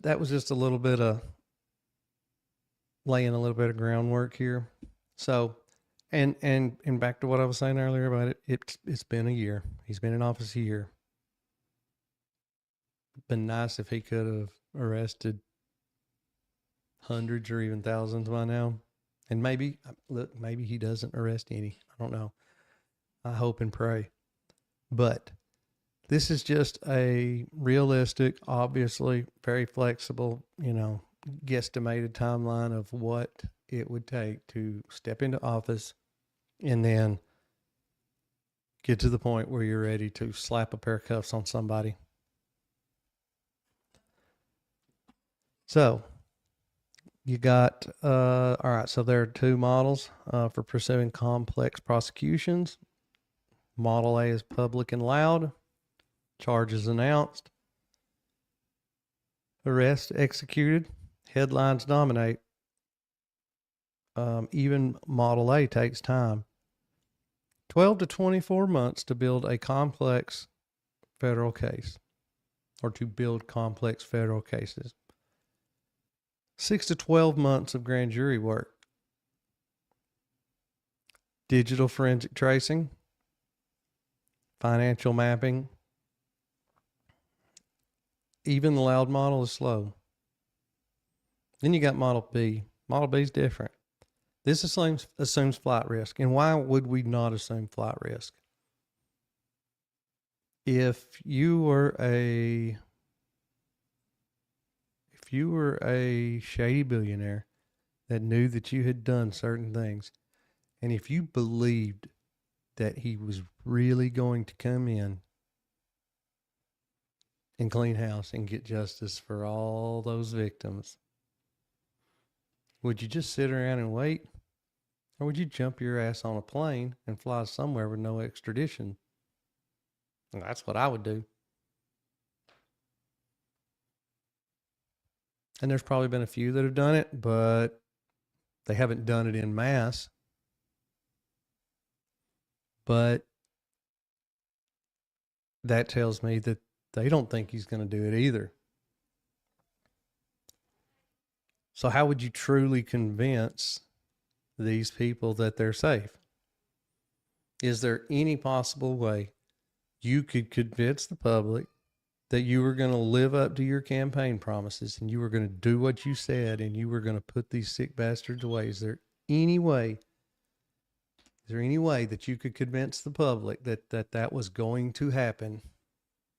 that was just a little bit of laying a little bit of groundwork here. So, and back to what I was saying earlier about it, it's been a year. He's been in office a year. It'd been nice if he could have arrested hundreds or even thousands by now. And maybe he doesn't arrest any. I don't know. I hope and pray. But this is just a realistic, obviously very flexible, guesstimated timeline of what it would take to step into office and then get to the point where you're ready to slap a pair of cuffs on somebody. So you got, all right, so there are two models for pursuing complex prosecutions. Model A is public and loud, charges announced, arrest executed, headlines dominate. Even Model A takes time. 12 to 24 months to build a complex federal case, or to build complex federal cases. 6 to 12 months of grand jury work. Digital forensic tracing, financial mapping. Even the loud model is slow. Then you got Model B. Model B is different. This assumes flight risk. And why would we not assume flight risk? If you were a shady billionaire that knew that you had done certain things, and if you believed that he was really going to come in and clean house and get justice for all those victims, would you just sit around and wait? Or would you jump your ass on a plane and fly somewhere with no extradition? And that's what I would do. And there's probably been a few that have done it, but they haven't done it en masse. But that tells me that they don't think he's going to do it either. So how would you truly convince these people that they're safe? Is there any possible way you could convince the public that you were going to live up to your campaign promises and you were going to do what you said and you were going to put these sick bastards away? Is there any way that you could convince the public that was going to happen?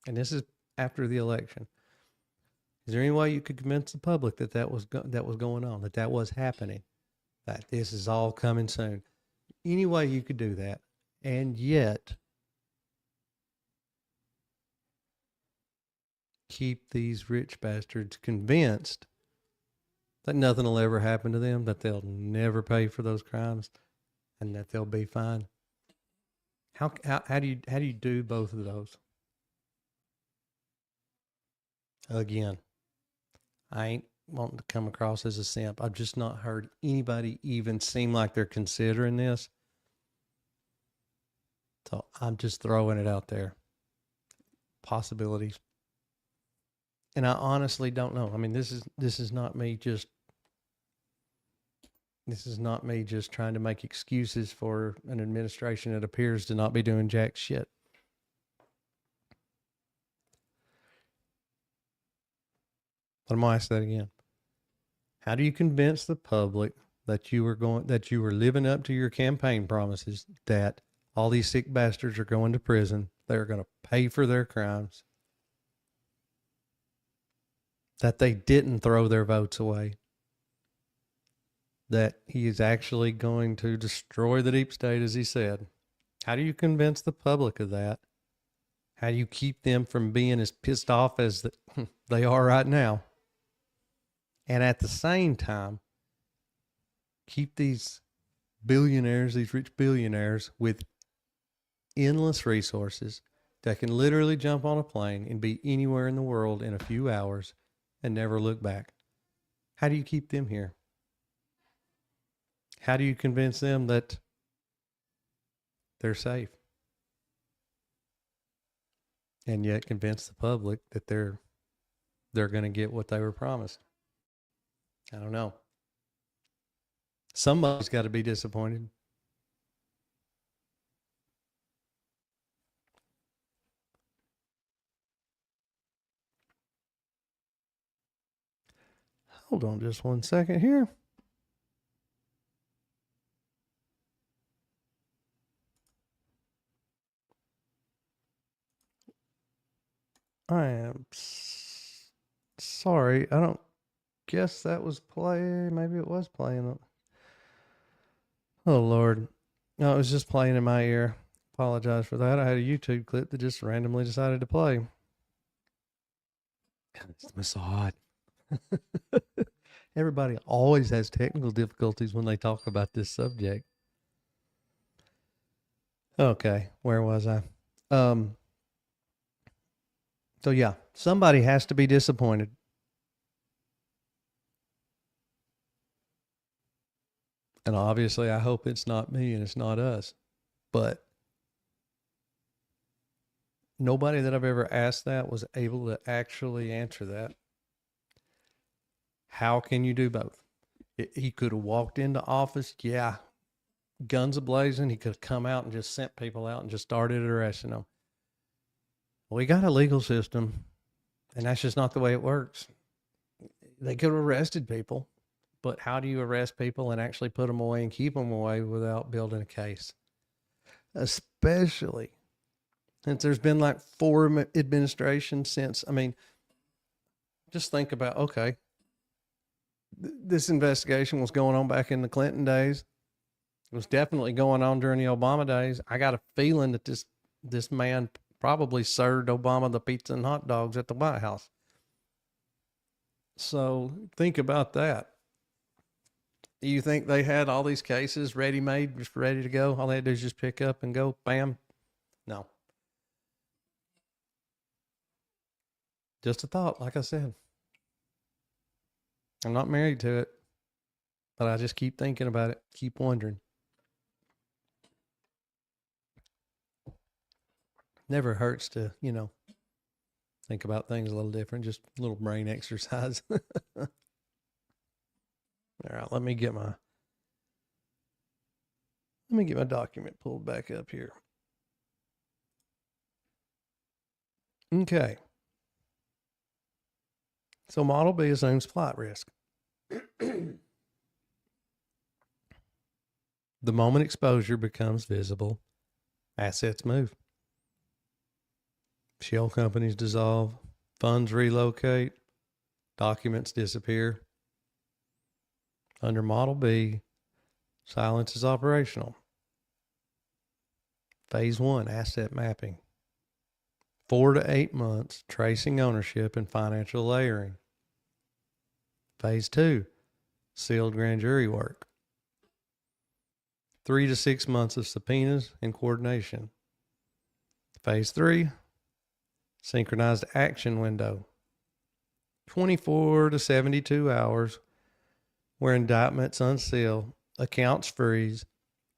And this is after the election. Is there any way you could convince the public that was going on, that was happening, that this is all coming soon? Any way you could do that, and yet keep these rich bastards convinced that nothing will ever happen to them, that they'll never pay for those crimes, and that they'll be fine? How do you do both of those? Again, I ain't wanting to come across as a simp. I've just not heard anybody even seem like they're considering this. So I'm just throwing it out there. Possibilities. And I honestly don't know. I mean, this is not me just trying to make excuses for an administration that appears to not be doing jack shit. But I'm going to ask that again. How do you convince the public that you were living up to your campaign promises, that all these sick bastards are going to prison, they're going to pay for their crimes, that they didn't throw their votes away, that he is actually going to destroy the deep state, as he said? How do you convince the public of that? How do you keep them from being as pissed off as they are right now? And at the same time, keep these billionaires, these rich billionaires with endless resources that can literally jump on a plane and be anywhere in the world in a few hours and never look back. How do you keep them here? How do you convince them that they're safe? And yet convince the public that they're going to get what they were promised? I don't know. Somebody's got to be disappointed. Hold on just 1 second here. I am sorry. I don't guess that was playing. Maybe it was playing. Oh, Lord. No, it was just playing in my ear. Apologize for that. I had a YouTube clip that just randomly decided to play. It's Mossad. Everybody always has technical difficulties when they talk about this subject. Okay, where was I? Um, so yeah, somebody has to be disappointed. And obviously I hope it's not me and it's not us. But nobody that I've ever asked that was able to actually answer that. How can you do both? He could have walked into office, yeah, guns ablazing. He could have come out and just sent people out and just started arresting them. We got a legal system, and that's just not the way it works. They could have arrested people, but how do you arrest people and actually put them away and keep them away without building a case? Especially since there's been like 4 administrations since. I mean, just think about, okay, this investigation was going on back in the Clinton days. It was definitely going on during the Obama days. I got a feeling that this man probably served Obama the pizza and hot dogs at the White House. So think about that. Do you think they had all these cases ready made, just ready to go? All they had to do is just pick up and go, bam? No. Just a thought, like I said. I'm not married to it, but I just keep thinking about it, keep wondering. Never hurts to, think about things a little different, just a little brain exercise. All right, let me get my document pulled back up here. Okay. So Model B assumes flight risk. The moment exposure becomes visible, assets move. Shell companies dissolve, funds relocate, documents disappear. Under Model B, silence is operational. Phase 1, asset mapping. 4 to 8 months, tracing ownership and financial layering. Phase 2, sealed grand jury work. 3 to 6 months of subpoenas and coordination. Phase 3, synchronized action window. 24 to 72 hours where indictments unseal, accounts freeze,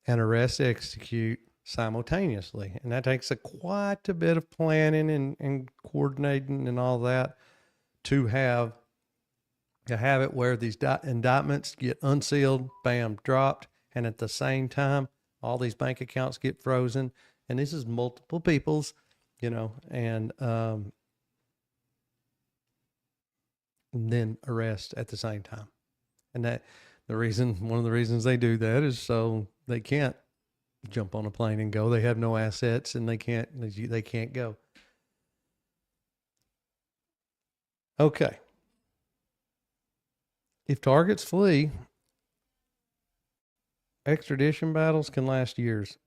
and arrests execute simultaneously. And that takes quite a bit of planning and coordinating and all that to have it where these indictments get unsealed, bam, dropped, and at the same time, all these bank accounts get frozen. And this is multiple people's, and then arrest at the same time. And one of the reasons they do that is so they can't jump on a plane and go. They have no assets and they can't go. Okay. If targets flee, extradition battles can last years.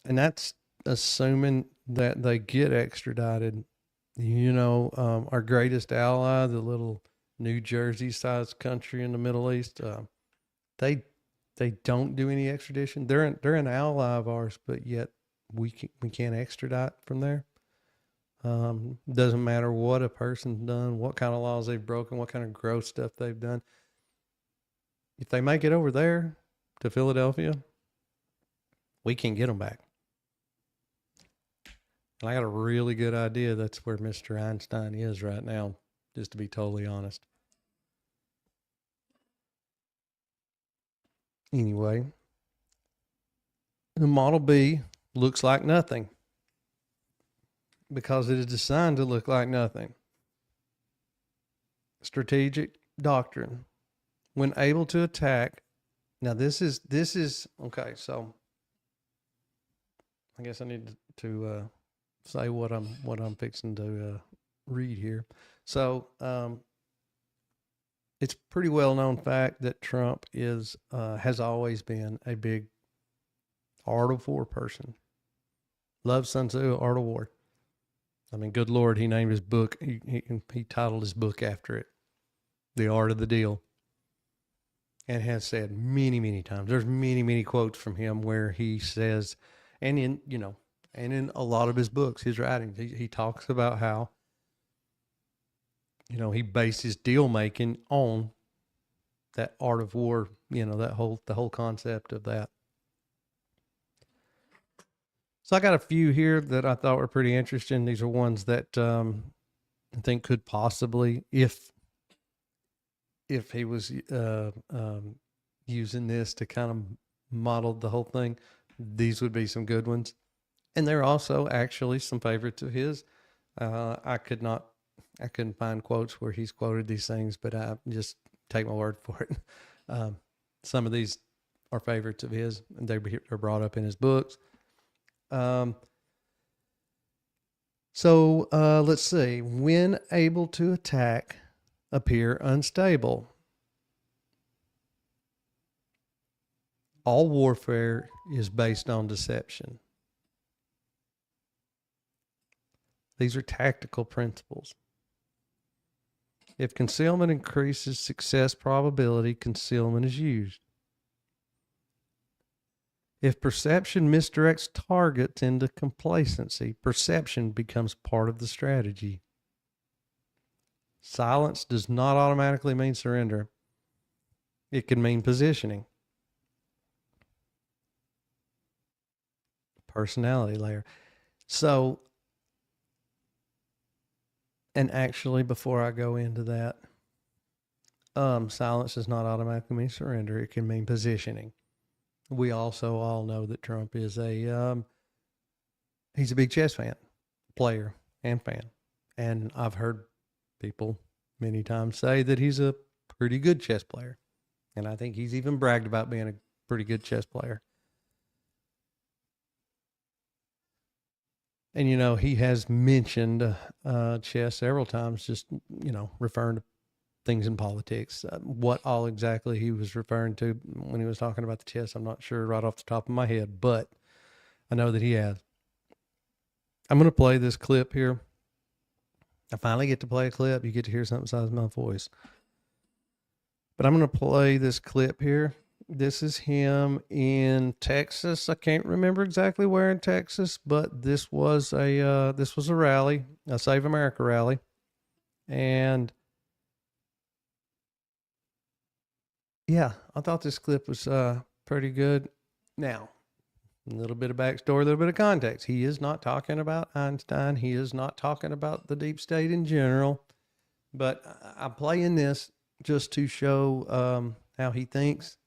And that's assuming that they get extradited. Our greatest ally, the little New Jersey-sized country in the Middle East, they don't do any extradition. They're an ally of ours, but yet we can't extradite from there. Doesn't matter what a person's done, what kind of laws they've broken, what kind of gross stuff they've done. If they make it over there to Philadelphia, we can get them back. And I got a really good idea that's where Mr. Einstein is right now, just to be totally honest. Anyway, the Model B looks like nothing because it is designed to look like nothing. Strategic doctrine. When able to attack, now this is okay. So I guess I need to say what I'm fixing to read here. So it's pretty well known fact that Trump has always been a big Art of War person. Loves Sun Tzu, Art of War. I mean, good Lord, he named his book, he titled his book after it, The Art of the Deal. And has said many, many times, there's many, many quotes from him where he says, and in a lot of his books, his writings, he talks about how, he based his deal making on that art of war, the whole concept of that. So I got a few here that I thought were pretty interesting. These are ones that I think could possibly, if he was using this to kind of model the whole thing, these would be some good ones. And there are also actually some favorites of his. I couldn't find quotes where he's quoted these things, but I just take my word for it. Some of these are favorites of his, and they're brought up in his books. So let's see. When able to attack, appear unstable. All warfare is based on deception. These are tactical principles. If concealment increases success probability, concealment is used. If perception misdirects targets into complacency, perception becomes part of the strategy. Silence does not automatically mean surrender. It can mean positioning. Personality layer. So, and actually, before I go into that, silence does not automatically mean surrender. It can mean positioning. We also all know that Trump is he's a big chess player and fan. And I've heard people many times say that he's a pretty good chess player. And I think he's even bragged about being a pretty good chess player. And, he has mentioned chess several times, just, referring to things in politics. What all exactly he was referring to when he was talking about the chess, I'm not sure right off the top of my head, but I know that he has. I'm going to play this clip here. I finally get to play a clip. You get to hear something besides my voice. But I'm going to play this clip here. This is him in Texas. I can't remember exactly where in Texas, but this was a rally, a Save America rally. And yeah, I thought this clip was pretty good. Now, a little bit of backstory, a little bit of context. He is not talking about Einstein. He is not talking about the deep state in general. But I'm playing this just to show how he thinks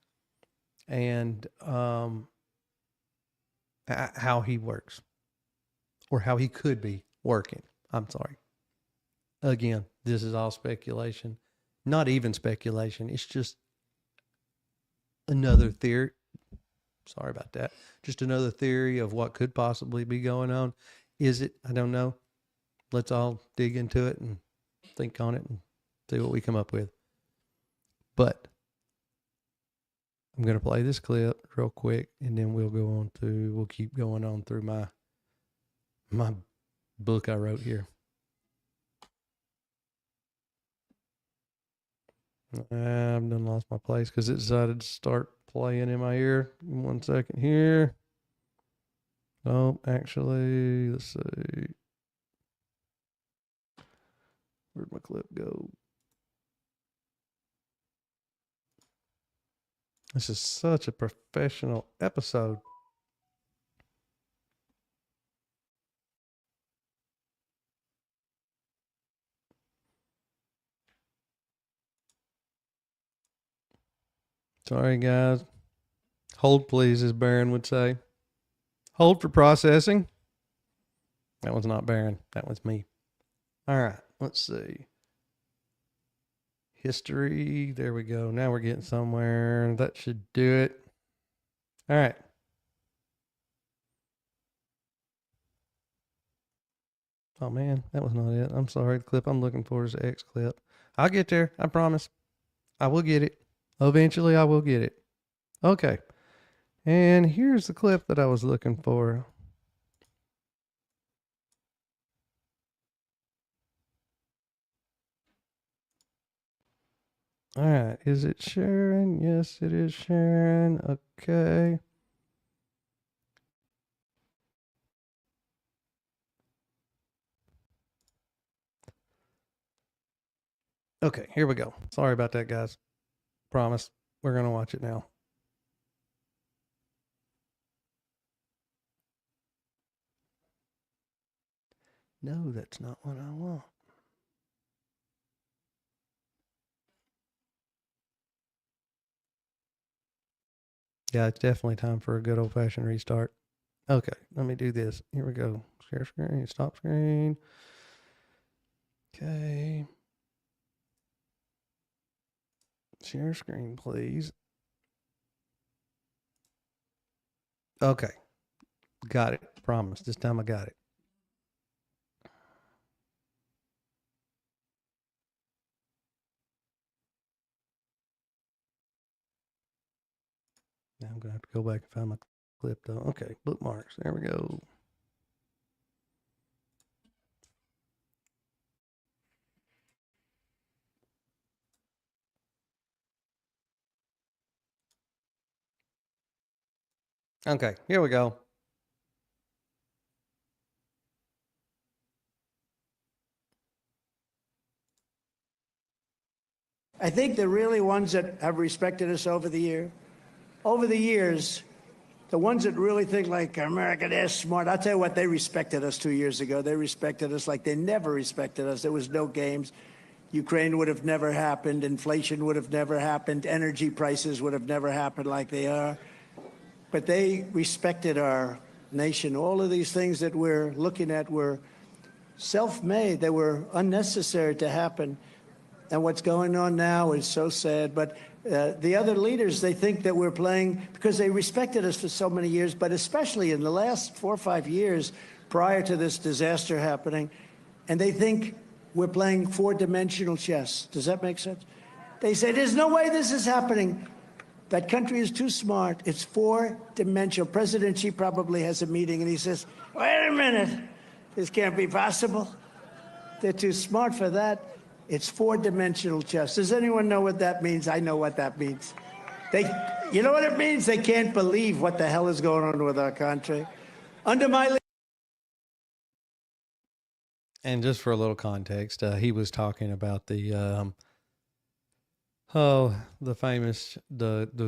and how he works, or how he could be working. I'm sorry. Again, this is all speculation. Not even speculation. It's just another theory. Sorry about that. Just another theory of what could possibly be going on. Is it? I don't know. Let's all dig into it and think on it and see what we come up with. But I'm going to play this clip real quick, and then we'll keep going on through my book I wrote here. I've done lost my place because it decided to start playing in my ear. 1 second here. Oh, actually, let's see. Where'd my clip go? This is such a professional episode. Sorry, guys. Hold, please, as Baron would say. Hold for processing. That one's not Baron. That one's me. All right. Let's see. History. There we go. Now we're getting somewhere. That should do it. All right. Oh, man. That was not it. I'm sorry. The clip I'm looking for is the X clip. I'll get there. I promise. I will get it. Eventually, I will get it. Okay. And here's the clip that I was looking for. All right, is it sharing? Yes, it is sharing. Okay. Okay, here we go. Sorry about that, guys. Promise. We're going to watch it now. No, that's not what I want. Yeah, it's definitely time for a good old fashioned restart. Okay, let me do this. Here we go. Share screen, stop screen. Okay. Share screen, please. Okay. Got it. Promise. This time I got it. Now I'm going to have to go back and find my clip, though. Okay. Bookmarks. There we go. Okay. Here we go. I think the really ones that have respected us over the years, the ones that really think like America, they're smart. I'll tell you what, they respected us 2 years ago. They respected us like they never respected us. There was no games. Ukraine would have never happened. Inflation would have never happened. Energy prices would have never happened like they are. But they respected our nation. All of these things that we're looking at were self-made. They were unnecessary to happen. And what's going on now is so sad. But the other leaders, they think that we're playing because they respected us for so many years, but especially in the last 4 or 5 years prior to this disaster happening, and they think we're playing four-dimensional chess. Does that make sense? They say, there's no way this is happening. That country is too smart. It's four-dimensional. President Xi probably has a meeting, and he says, wait a minute. This can't be possible. They're too smart for that. It's four-dimensional chess. Does anyone know what that means? I know what that means. You know what it means? They can't believe what the hell is going on with our country. Under my And just for a little context, he was talking about the the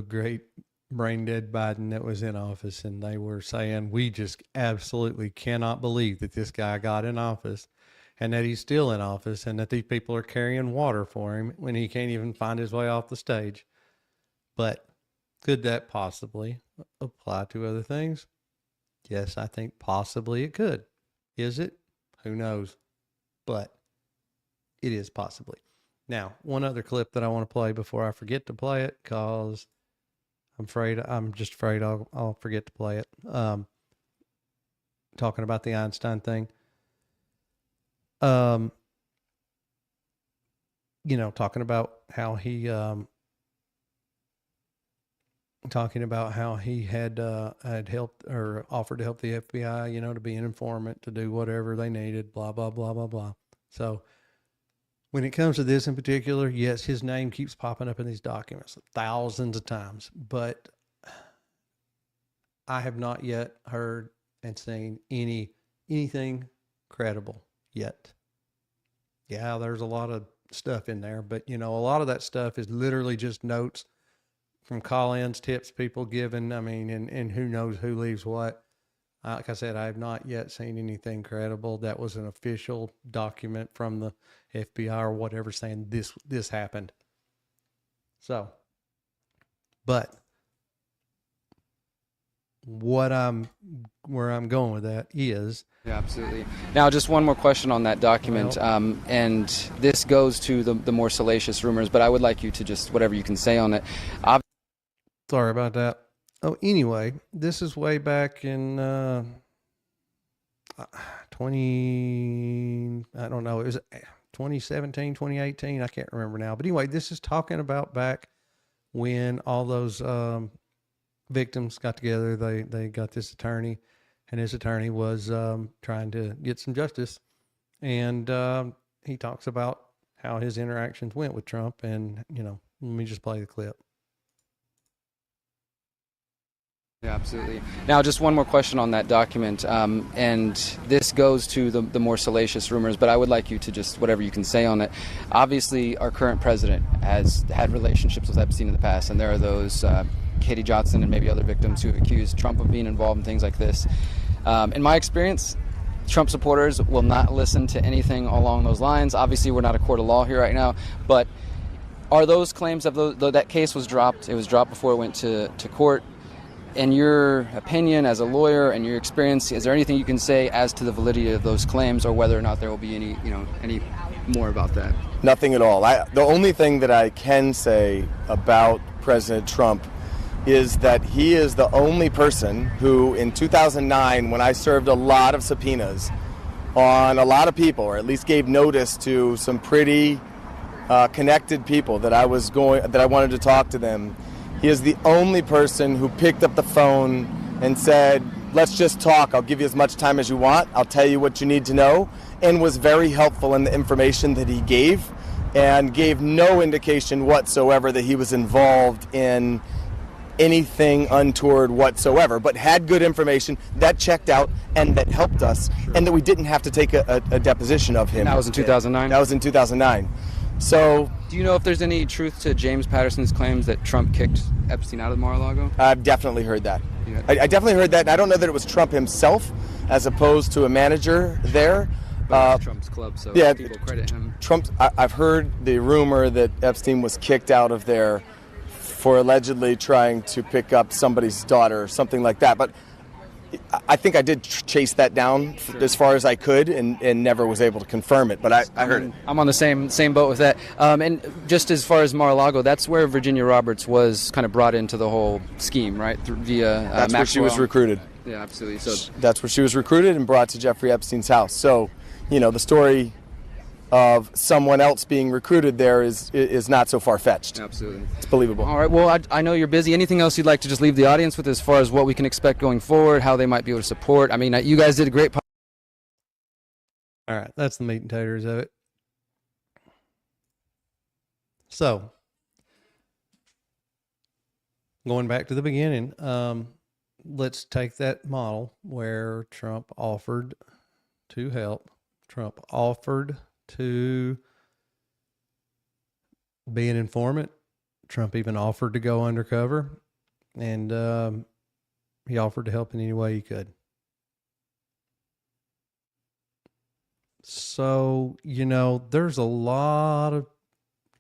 great brain dead Biden that was in office, and they were saying we just absolutely cannot believe that this guy got in office, and that he's still in office, and that these people are carrying water for him when he can't even find his way off the stage. But could that possibly apply to other things? Yes, I think possibly it could. Is it? Who knows? But it is possibly. Now, one other clip that I want to play before I forget to play it, because I'm just afraid I'll forget to play it. Talking about the Einstein thing. Talking about how he had helped or offered to help the FBI, to be an informant, to do whatever they needed, blah, blah, blah, blah, blah. So when it comes to this in particular, yes, his name keeps popping up in these documents thousands of times, but I have not yet heard and seen anything credible yet. Yeah, there's a lot of stuff in there, but a lot of that stuff is literally just notes from call-ins, tips people giving. I mean, and who knows who leaves what. Like I said, I have not yet seen anything credible that was an official document from the FBI or whatever saying this happened. So, but where I'm going with that is, yeah, absolutely. Now, just one more question on that document, and this goes to the more salacious rumors, but I would like you to just whatever you can say on it. Sorry about that. Oh, anyway, this is way back in 20, I don't know, it was 2017, 2018, I can't remember now. But anyway, this is talking about back when all those victims got together. They got this attorney, and his attorney was trying to get some justice. And he talks about how his interactions went with Trump. And, let me just play the clip. Yeah, absolutely. Now, just one more question on that document, and this goes to the more salacious rumors, but I would like you to just, whatever you can say on it. Obviously, our current president has had relationships with Epstein in the past, and there are those, Katie Johnson and maybe other victims who have accused Trump of being involved in things like this. In my experience, Trump supporters will not listen to anything along those lines. Obviously, we're not a court of law here right now, but are those claims of that case was dropped? It was dropped before it went to court. In your opinion, as a lawyer and your experience, is there anything you can say as to the validity of those claims, or whether or not there will be any more about that? Nothing at all. The only thing that I can say about President Trump is that he is the only person who, in 2009, when I served a lot of subpoenas on a lot of people, or at least gave notice to some pretty connected people that I wanted to talk to them, he is the only person who picked up the phone and said, let's just talk. I'll give you as much time as you want. I'll tell you what you need to know, and was very helpful in the information that he gave, and gave no indication whatsoever that he was involved in anything untoward whatsoever, but had good information that checked out and that helped us, and that we didn't have to take a deposition of him. That was in 2009? That was in 2009. So, do you know if there's any truth to James Patterson's claims that Trump kicked Epstein out of Mar-a-Lago? I've definitely heard that. Yeah. I definitely heard that. I don't know that it was Trump himself as opposed to a manager there. But it's Trump's club, so yeah, people credit him. I've heard the rumor that Epstein was kicked out of there for allegedly trying to pick up somebody's daughter or something like that. But I think I did chase that down as far as I could, and never was able to confirm it. But I heard it. I'm on the same boat with that. And just as far as Mar-a-Lago, that's where Virginia Roberts was kind of brought into the whole scheme, right? Via that's where she was recruited. Yeah, absolutely. So that's where she was recruited and brought to Jeffrey Epstein's house. So, the story of someone else being recruited there is not so far-fetched. Absolutely. It's believable. All right, well, I know you're busy. Anything else you'd like to just leave the audience with as far as what we can expect going forward, how they might be able to support? I mean, you guys did a great All right, that's the meat and taters of it. So, going back to the beginning, let's take that model where Trump offered to help. Trump offered to be an informant. Trump even offered to go undercover, and he offered to help in any way he could. So, there's a lot of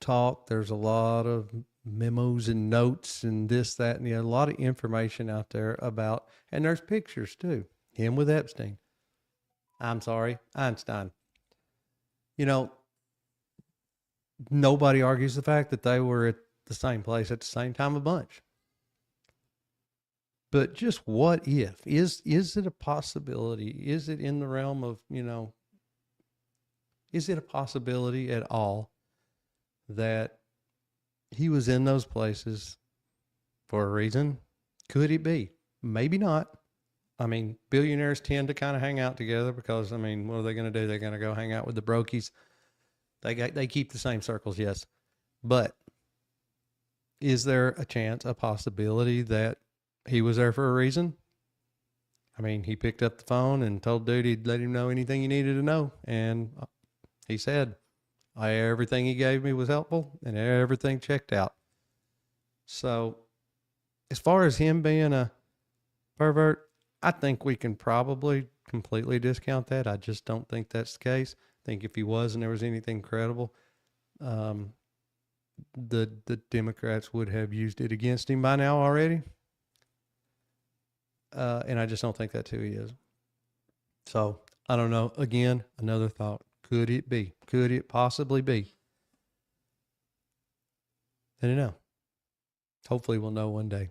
talk. There's a lot of memos and notes and this, that, and a lot of information out there about, and there's pictures too, him with Epstein. Einstein. Nobody argues the fact that they were at the same place at the same time a bunch. But just what if? Is it a possibility? Is it in the realm of, is it a possibility at all that he was in those places for a reason? Could it be? Maybe not. I mean, billionaires tend to kind of hang out together because, what are they going to do? They're going to go hang out with the brokies. They keep the same circles, yes. But is there a chance, a possibility that he was there for a reason? He picked up the phone and told dude he'd let him know anything he needed to know. And he said, everything he gave me was helpful and everything checked out. So as far as him being a pervert, I think we can probably completely discount that. I just don't think that's the case. I think if he was and there was anything credible, the Democrats would have used it against him by now already. And I just don't think that's who he is. So I don't know. Again, another thought. Could it be? Could it possibly be? I don't know. Hopefully we'll know one day.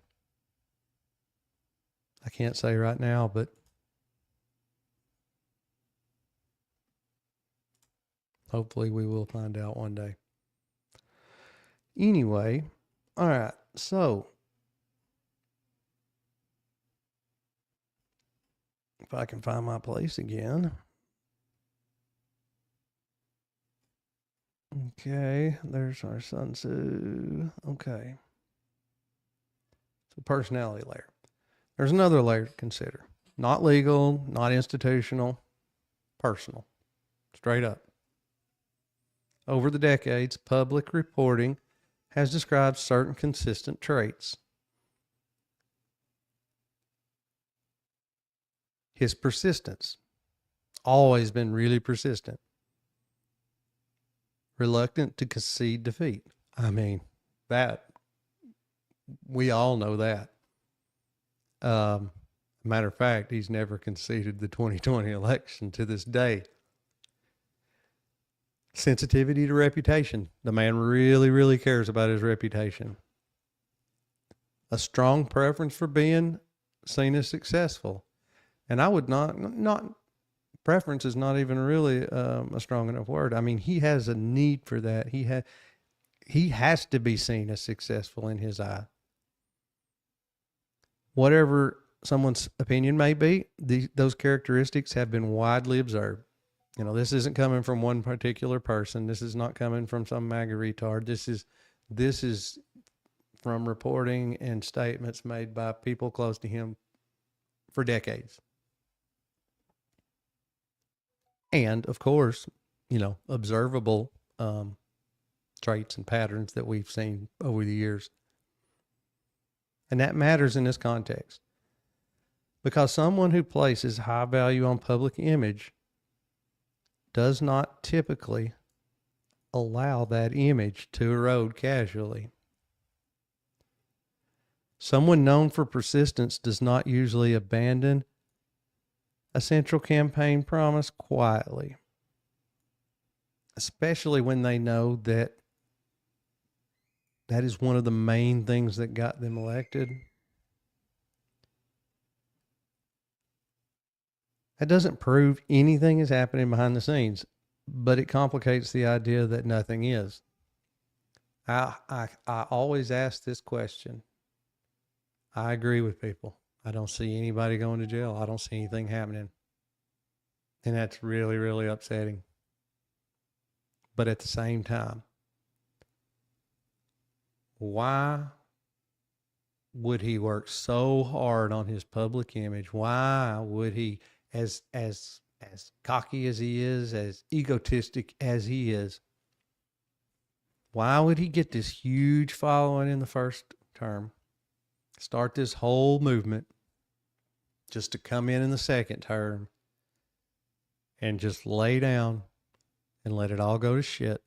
I can't say right now, but hopefully we will find out one day. Anyway, all right. So if I can find my place again. Okay, there's our Sun Tzu. Okay. So personality layer. There's another layer to consider. Not legal, not institutional, personal. Straight up. Over the decades, public reporting has described certain consistent traits. His persistence. Always been really persistent. Reluctant to concede defeat. I mean, that, we all know that. Matter of fact, he's never conceded the 2020 election to this day. Sensitivity to reputation. The man really, really cares about his reputation. A strong preference for being seen as successful. And I would not preference is not even really a strong enough word. I mean, he has a need for that. He has to be seen as successful in his eye. Whatever someone's opinion may be, those characteristics have been widely observed. You know, this isn't coming from one particular person. This is not coming from some MAGA retard. This is from reporting and statements made by people close to him for decades. And of course, you know, observable traits and patterns that we've seen over the years. And that matters in this context, because someone who places high value on public image does not typically allow that image to erode casually. Someone known for persistence does not usually abandon a central campaign promise quietly, especially when they know that that is one of the main things that got them elected. That doesn't prove anything is happening behind the scenes, but it complicates the idea that nothing is. I always ask this question. I agree with people. I don't see anybody going to jail. I don't see anything happening. And that's really, really upsetting. But at the same time, why would he work so hard on his public image? Why would he, as cocky as he is, as egotistic as he is, why would he get this huge following in the first term, start this whole movement, just to come in the second term and just lay down and let it all go to shit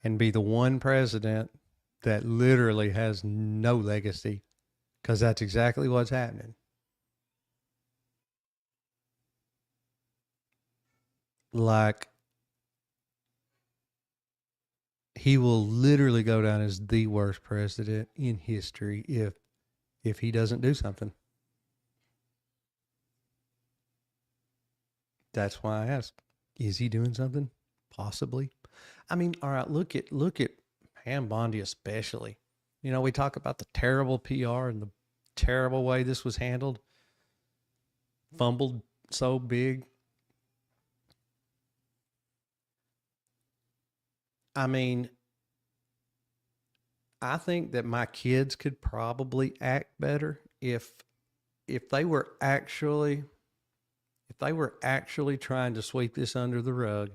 and be the one president that literally has no legacy? Because that's exactly what's happening. Like, he will literally go down as the worst president in history if he doesn't do something. That's why I ask, is he doing something? Possibly. I mean, all right, look at Pam Bondi especially. You know, we talk about the terrible PR and the terrible way this was handled. Fumbled so big. I mean, I think that my kids could probably act better if they were actually trying to sweep this under the rug,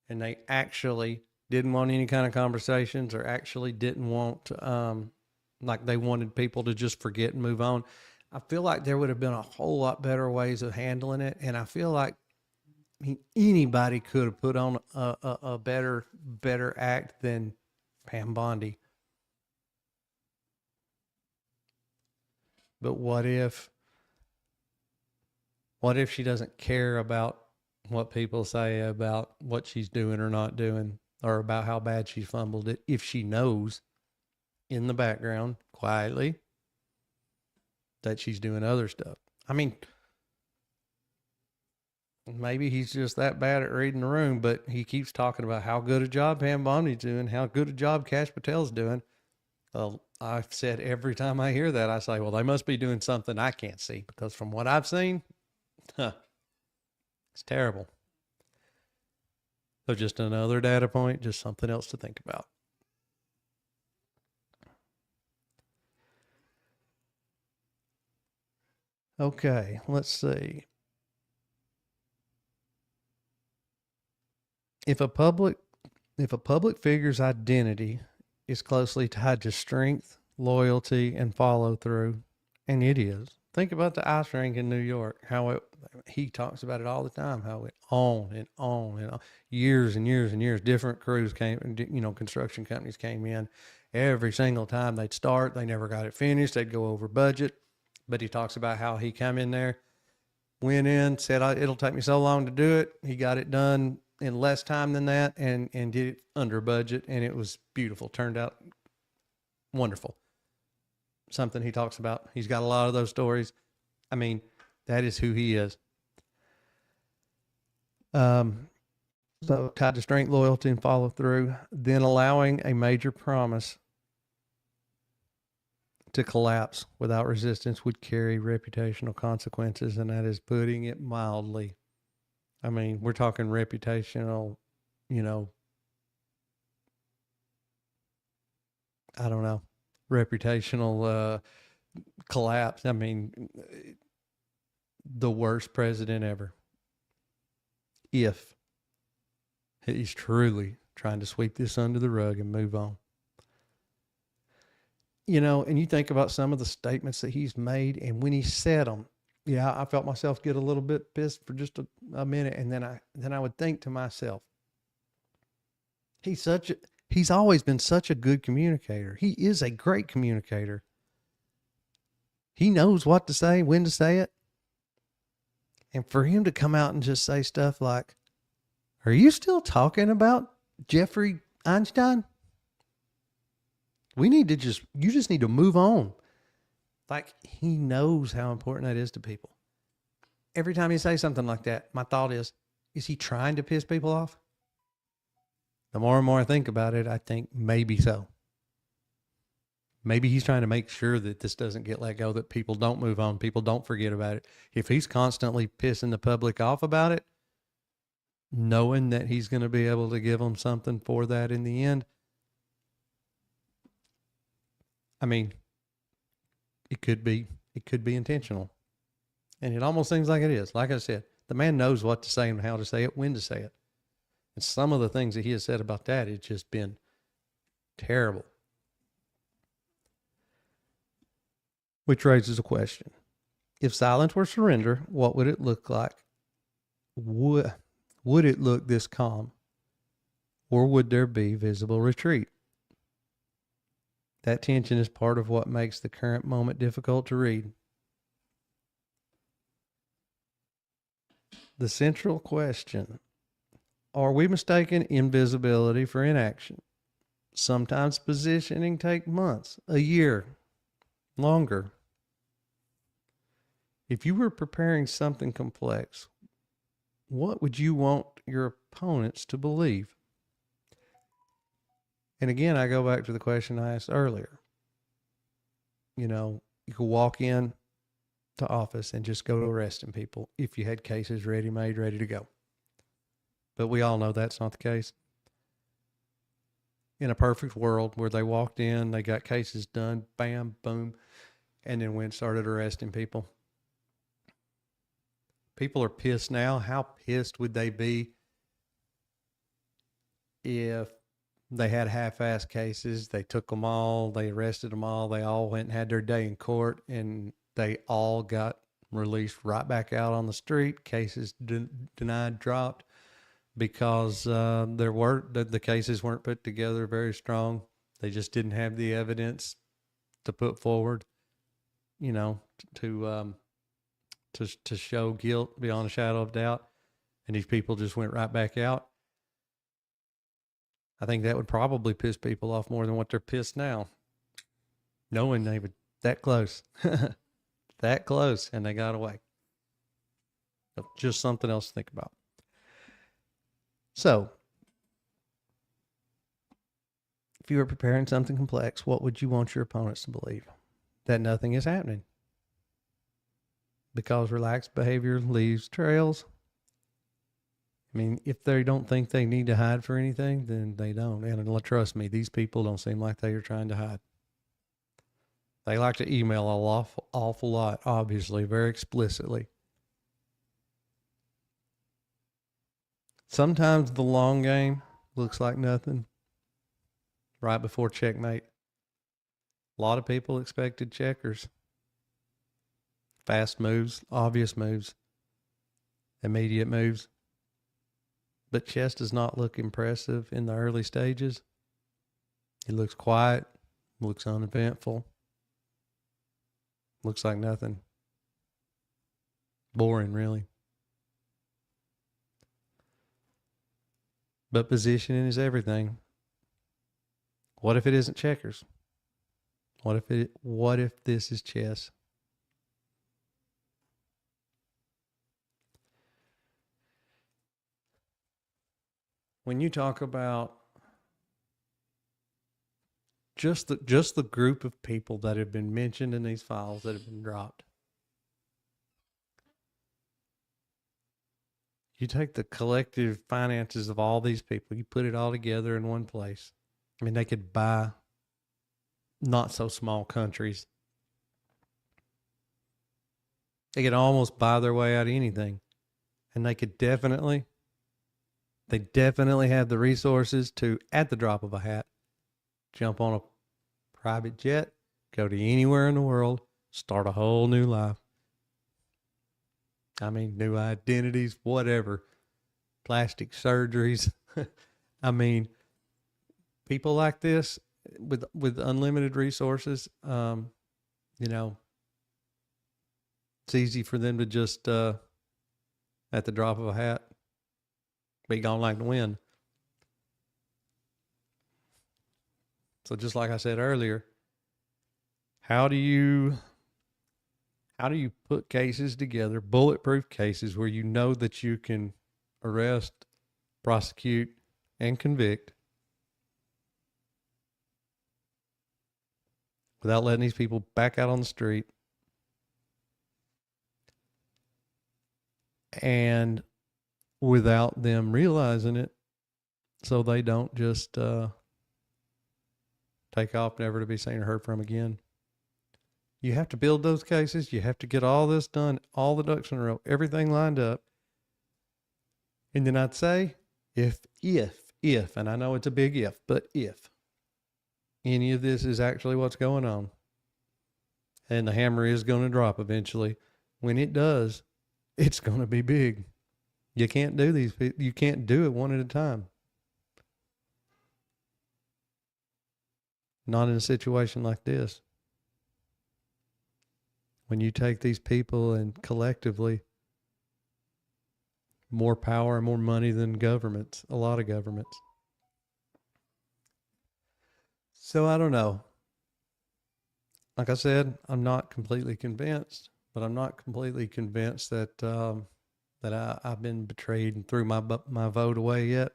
and they actually didn't want any kind of conversations, or actually didn't want like they wanted people to just forget and move on. I feel like there would have been a whole lot better ways of handling it. And I feel like, I mean, anybody could have put on a better act than Pam Bondi. But what if she doesn't care about what people say about what she's doing or not doing, or about how bad she fumbled it, if she knows in the background quietly that she's doing other stuff? I mean, maybe he's just that bad at reading the room, but he keeps talking about how good a job Pam Bondi's doing, how good a job Kash Patel's doing. I've said every time I hear that, I say, well, they must be doing something I can't see, because from what I've seen, it's terrible. So just another data point, just something else to think about. Okay, let's see. If a public figure's identity is closely tied to strength, loyalty, and follow through, and it is. Think about the ice rink in New York, he talks about it all the time, how it went on and on and on, years and years and years. Different crews came, construction companies came in. Every single time they'd start, they never got it finished. They'd go over budget. But he talks about how he come in there, went in, said, it'll take me so long to do it. He got it done in less time than that, and did it under budget, and it was beautiful. Turned out wonderful. Something he talks about. He's got a lot of those stories. I mean, that is who he is. So tied to strength, loyalty, and follow through, then allowing a major promise to collapse without resistance would carry reputational consequences, and that is putting it mildly. I mean, we're talking reputational, I don't know, reputational collapse. I mean, the worst president ever. If he's truly trying to sweep this under the rug and move on. And you think about some of the statements that he's made, and when he said them, yeah, I felt myself get a little bit pissed for just a minute, and then I would think to myself, he's always been such a good communicator. He is a great communicator. He knows what to say, when to say it. And for him to come out and just say stuff like, are you still talking about Jeffrey Einstein? You just need to move on. Like, he knows how important that is to people. Every time he says something like that, my thought is he trying to piss people off? The more and more I think about it, I think maybe so. Maybe he's trying to make sure that this doesn't get let go, that people don't move on, people don't forget about it. If he's constantly pissing the public off about it, knowing that he's going to be able to give them something for that in the end, I mean, it could be intentional. And it almost seems like it is. Like I said, the man knows what to say and how to say it, when to say it. And some of the things that he has said about that, it's just been terrible. Which raises a question. If silence were surrender, what would it look like? Would it look this calm? Or would there be visible retreat? That tension is part of what makes the current moment difficult to read. The central question, are we mistaking invisibility for inaction? Sometimes positioning takes months, a year, longer. If you were preparing something complex, what would you want your opponents to believe? And again, I go back to the question I asked earlier. You could walk in to office and just go to arresting people if you had cases ready-made, ready to go. But we all know that's not the case. In a perfect world where they walked in, they got cases done, bam, boom, and then went and started arresting people. People are pissed now. How pissed would they be if they had half-assed cases, they took them all, they arrested them all, they all went and had their day in court, and they all got released right back out on the street, cases denied, dropped, because the cases weren't put together very strong. They just didn't have the evidence to put forward, to show guilt beyond a shadow of doubt, and these people just went right back out. I think that would probably piss people off more than what they're pissed now, knowing they were that close, that close, and they got away. So just something else to think about. So, if you were preparing something complex, what would you want your opponents to believe? That nothing is happening. Because relaxed behavior leaves trails. I mean, if they don't think they need to hide for anything, then they don't. And trust me, these people don't seem like they are trying to hide. They like to email an awful lot, obviously, very explicitly. Sometimes the long game looks like nothing right before checkmate. A lot of people expected checkers. Fast moves, obvious moves, immediate moves. But chess does not look impressive in the early stages. It looks quiet, looks uneventful, looks like nothing. Boring, really. But positioning is everything. What if it isn't checkers? What if this is chess? When you talk about just the group of people that have been mentioned in these files that have been dropped, you take the collective finances of all these people, you put it all together in one place. I mean, they could buy not so small countries. They could almost buy their way out of anything. And they definitely have the resources to, at the drop of a hat, jump on a private jet, go to anywhere in the world, start a whole new life. I mean, new identities, whatever, plastic surgeries. I mean, people like this with unlimited resources, you know, it's easy for them to just, at the drop of a hat, be gone like the wind. So just like I said earlier, how do you put cases together, bulletproof cases where you know that you can arrest, prosecute, and convict without letting these people back out on the street and without them realizing it, so they don't just take off, never to be seen or heard from again? You have to build those cases. You have to get all this done, all the ducks in a row, everything lined up. And then I'd say, if, and I know it's a big if, but if any of this is actually what's going on, and the hammer is going to drop eventually, when it does, it's going to be big. You can't do you can't do it one at a time. Not in a situation like this. When you take these people and collectively, more power and more money than governments, a lot of governments. So I don't know. Like I said, I'm not completely convinced, but I'm not completely convinced that I've been betrayed and threw my vote away yet.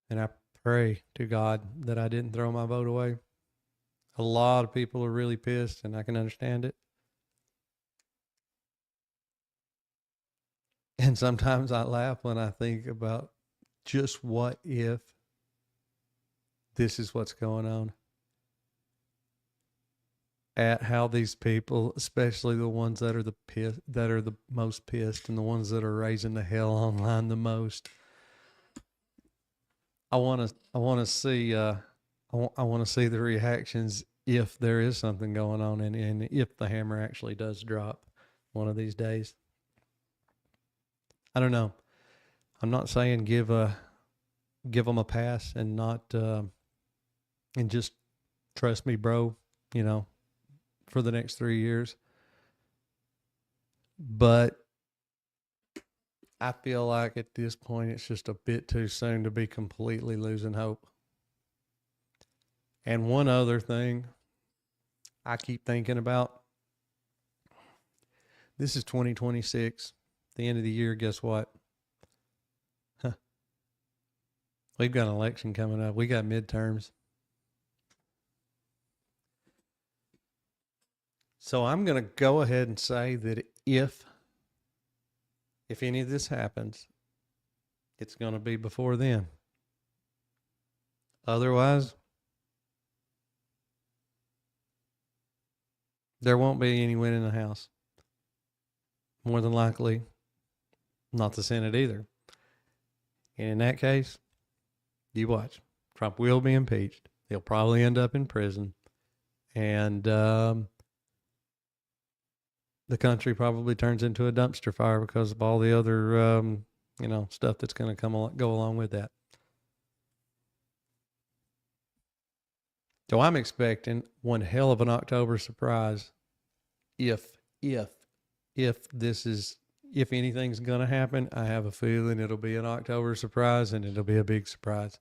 And I pray to God that I didn't throw my vote away. A lot of people are really pissed, and I can understand it. And sometimes I laugh when I think about just what if this is what's going on. At how these people, especially the ones that are the most pissed and the ones that are raising the hell online the most. I want to see the reactions if there is something going on and if the hammer actually does drop one of these days. I don't know. I'm not saying give them a pass and not and just trust me, bro, for the next 3 years. But I feel like at this point it's just a bit too soon to be completely losing hope. And one other thing I keep thinking about, this is 2026, the end of the year. Guess what? We've got an election coming up. We got midterms. So I'm going to go ahead and say that if any of this happens, it's going to be before then. Otherwise, there won't be any win in the House. More than likely, not the Senate either. And in that case, you watch. Trump will be impeached. He'll probably end up in prison. And the country probably turns into a dumpster fire because of all the other, stuff that's going to go along with that. So I'm expecting one hell of an October surprise if anything's going to happen. I have a feeling it'll be an October surprise, and it'll be a big surprise.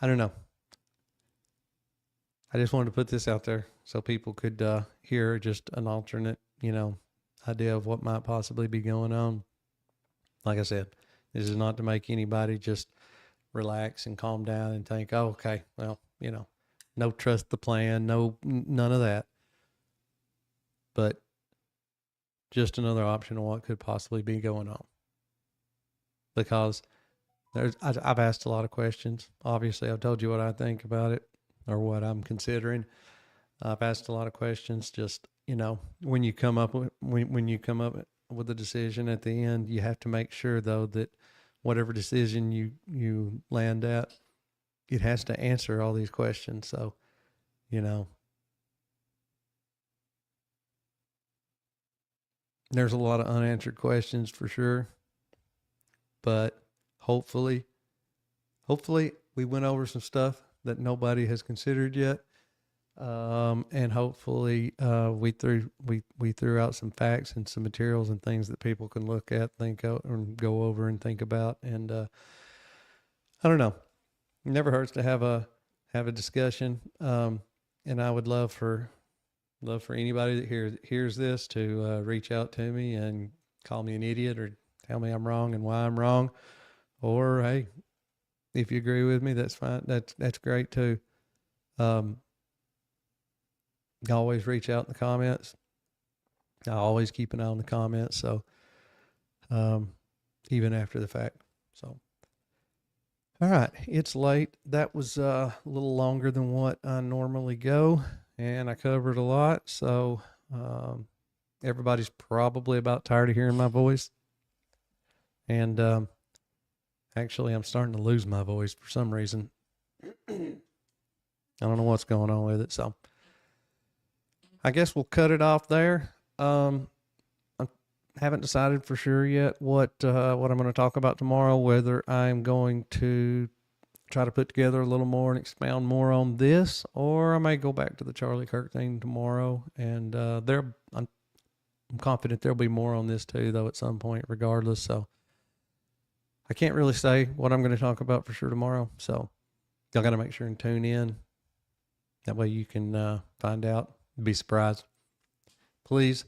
I don't know. I just wanted to put this out there so people could hear just an alternate, idea of what might possibly be going on. Like I said, this is not to make anybody just relax and calm down and think, oh, okay, well, no trust the plan, none of that. But just another option of what could possibly be going on. Because I've asked a lot of questions. Obviously, I've told you what I think about it or what I'm considering. I've asked a lot of questions. Just, when you come up with a decision at the end, you have to make sure though that whatever decision you land at, it has to answer all these questions. So, there's a lot of unanswered questions for sure, but hopefully we went over some stuff that nobody has considered yet. And hopefully, we threw out some facts and some materials and things that people can look at, think out, and go over and think about. And I don't know, it never hurts to have a discussion. And I would love for anybody that hears this to reach out to me and call me an idiot or tell me I'm wrong and why I'm wrong. Or hey, if you agree with me, that's fine. That's great too. Always reach out in the comments. I always keep an eye on the comments. So, even after the fact. So, all right, it's late. That was a little longer than what I normally go, and I covered a lot. So, everybody's probably about tired of hearing my voice. And, actually, I'm starting to lose my voice for some reason. I don't know what's going on with it. So, I guess we'll cut it off there. I haven't decided for sure yet what I'm going to talk about tomorrow, whether I'm going to try to put together a little more and expound more on this, or I may go back to the Charlie Kirk thing tomorrow. And I'm confident there'll be more on this too, though, at some point, regardless. So I can't really say what I'm going to talk about for sure tomorrow. So y'all got to make sure and tune in. That way you can find out. Be surprised. Please,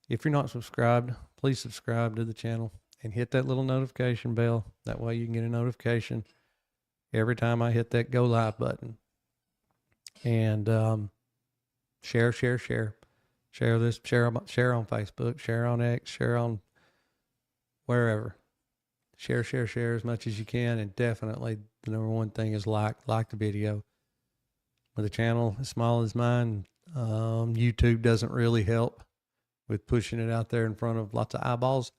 if you're not subscribed, please subscribe to the channel and hit that little notification bell. That way you can get a notification every time I hit that go live button. And share this, share on Facebook, share on X, share on wherever. Share as much as you can. And definitely the number one thing is like the video. With a channel as small as mine, YouTube doesn't really help with pushing it out there in front of lots of eyeballs.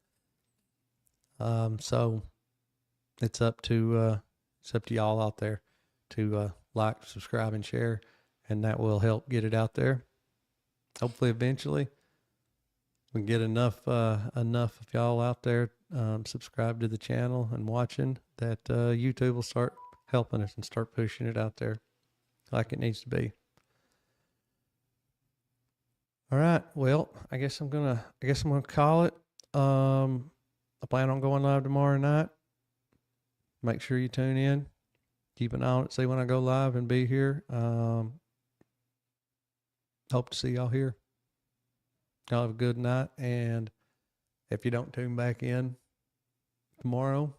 So it's up to y'all out there to like, subscribe, and share, and that will help get it out there. Hopefully, eventually, we can get enough of y'all out there subscribe to the channel and watching that YouTube will start helping us and start pushing it out there like it needs to be. All right. Well, I guess I'm gonna call it. I plan on going live tomorrow night. Make sure you tune in. Keep an eye on it. See when I go live and be here. Hope to see y'all here. Y'all have a good night. And if you don't tune back in tomorrow,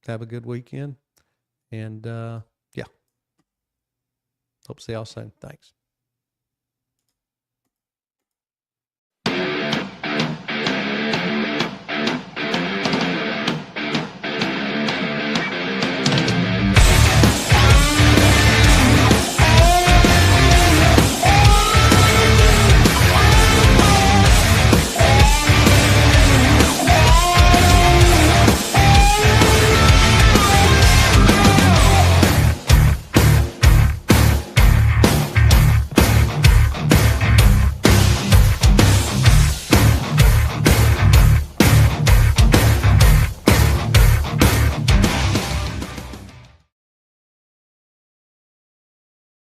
Have a good weekend. And yeah, hope to see y'all soon. Thanks.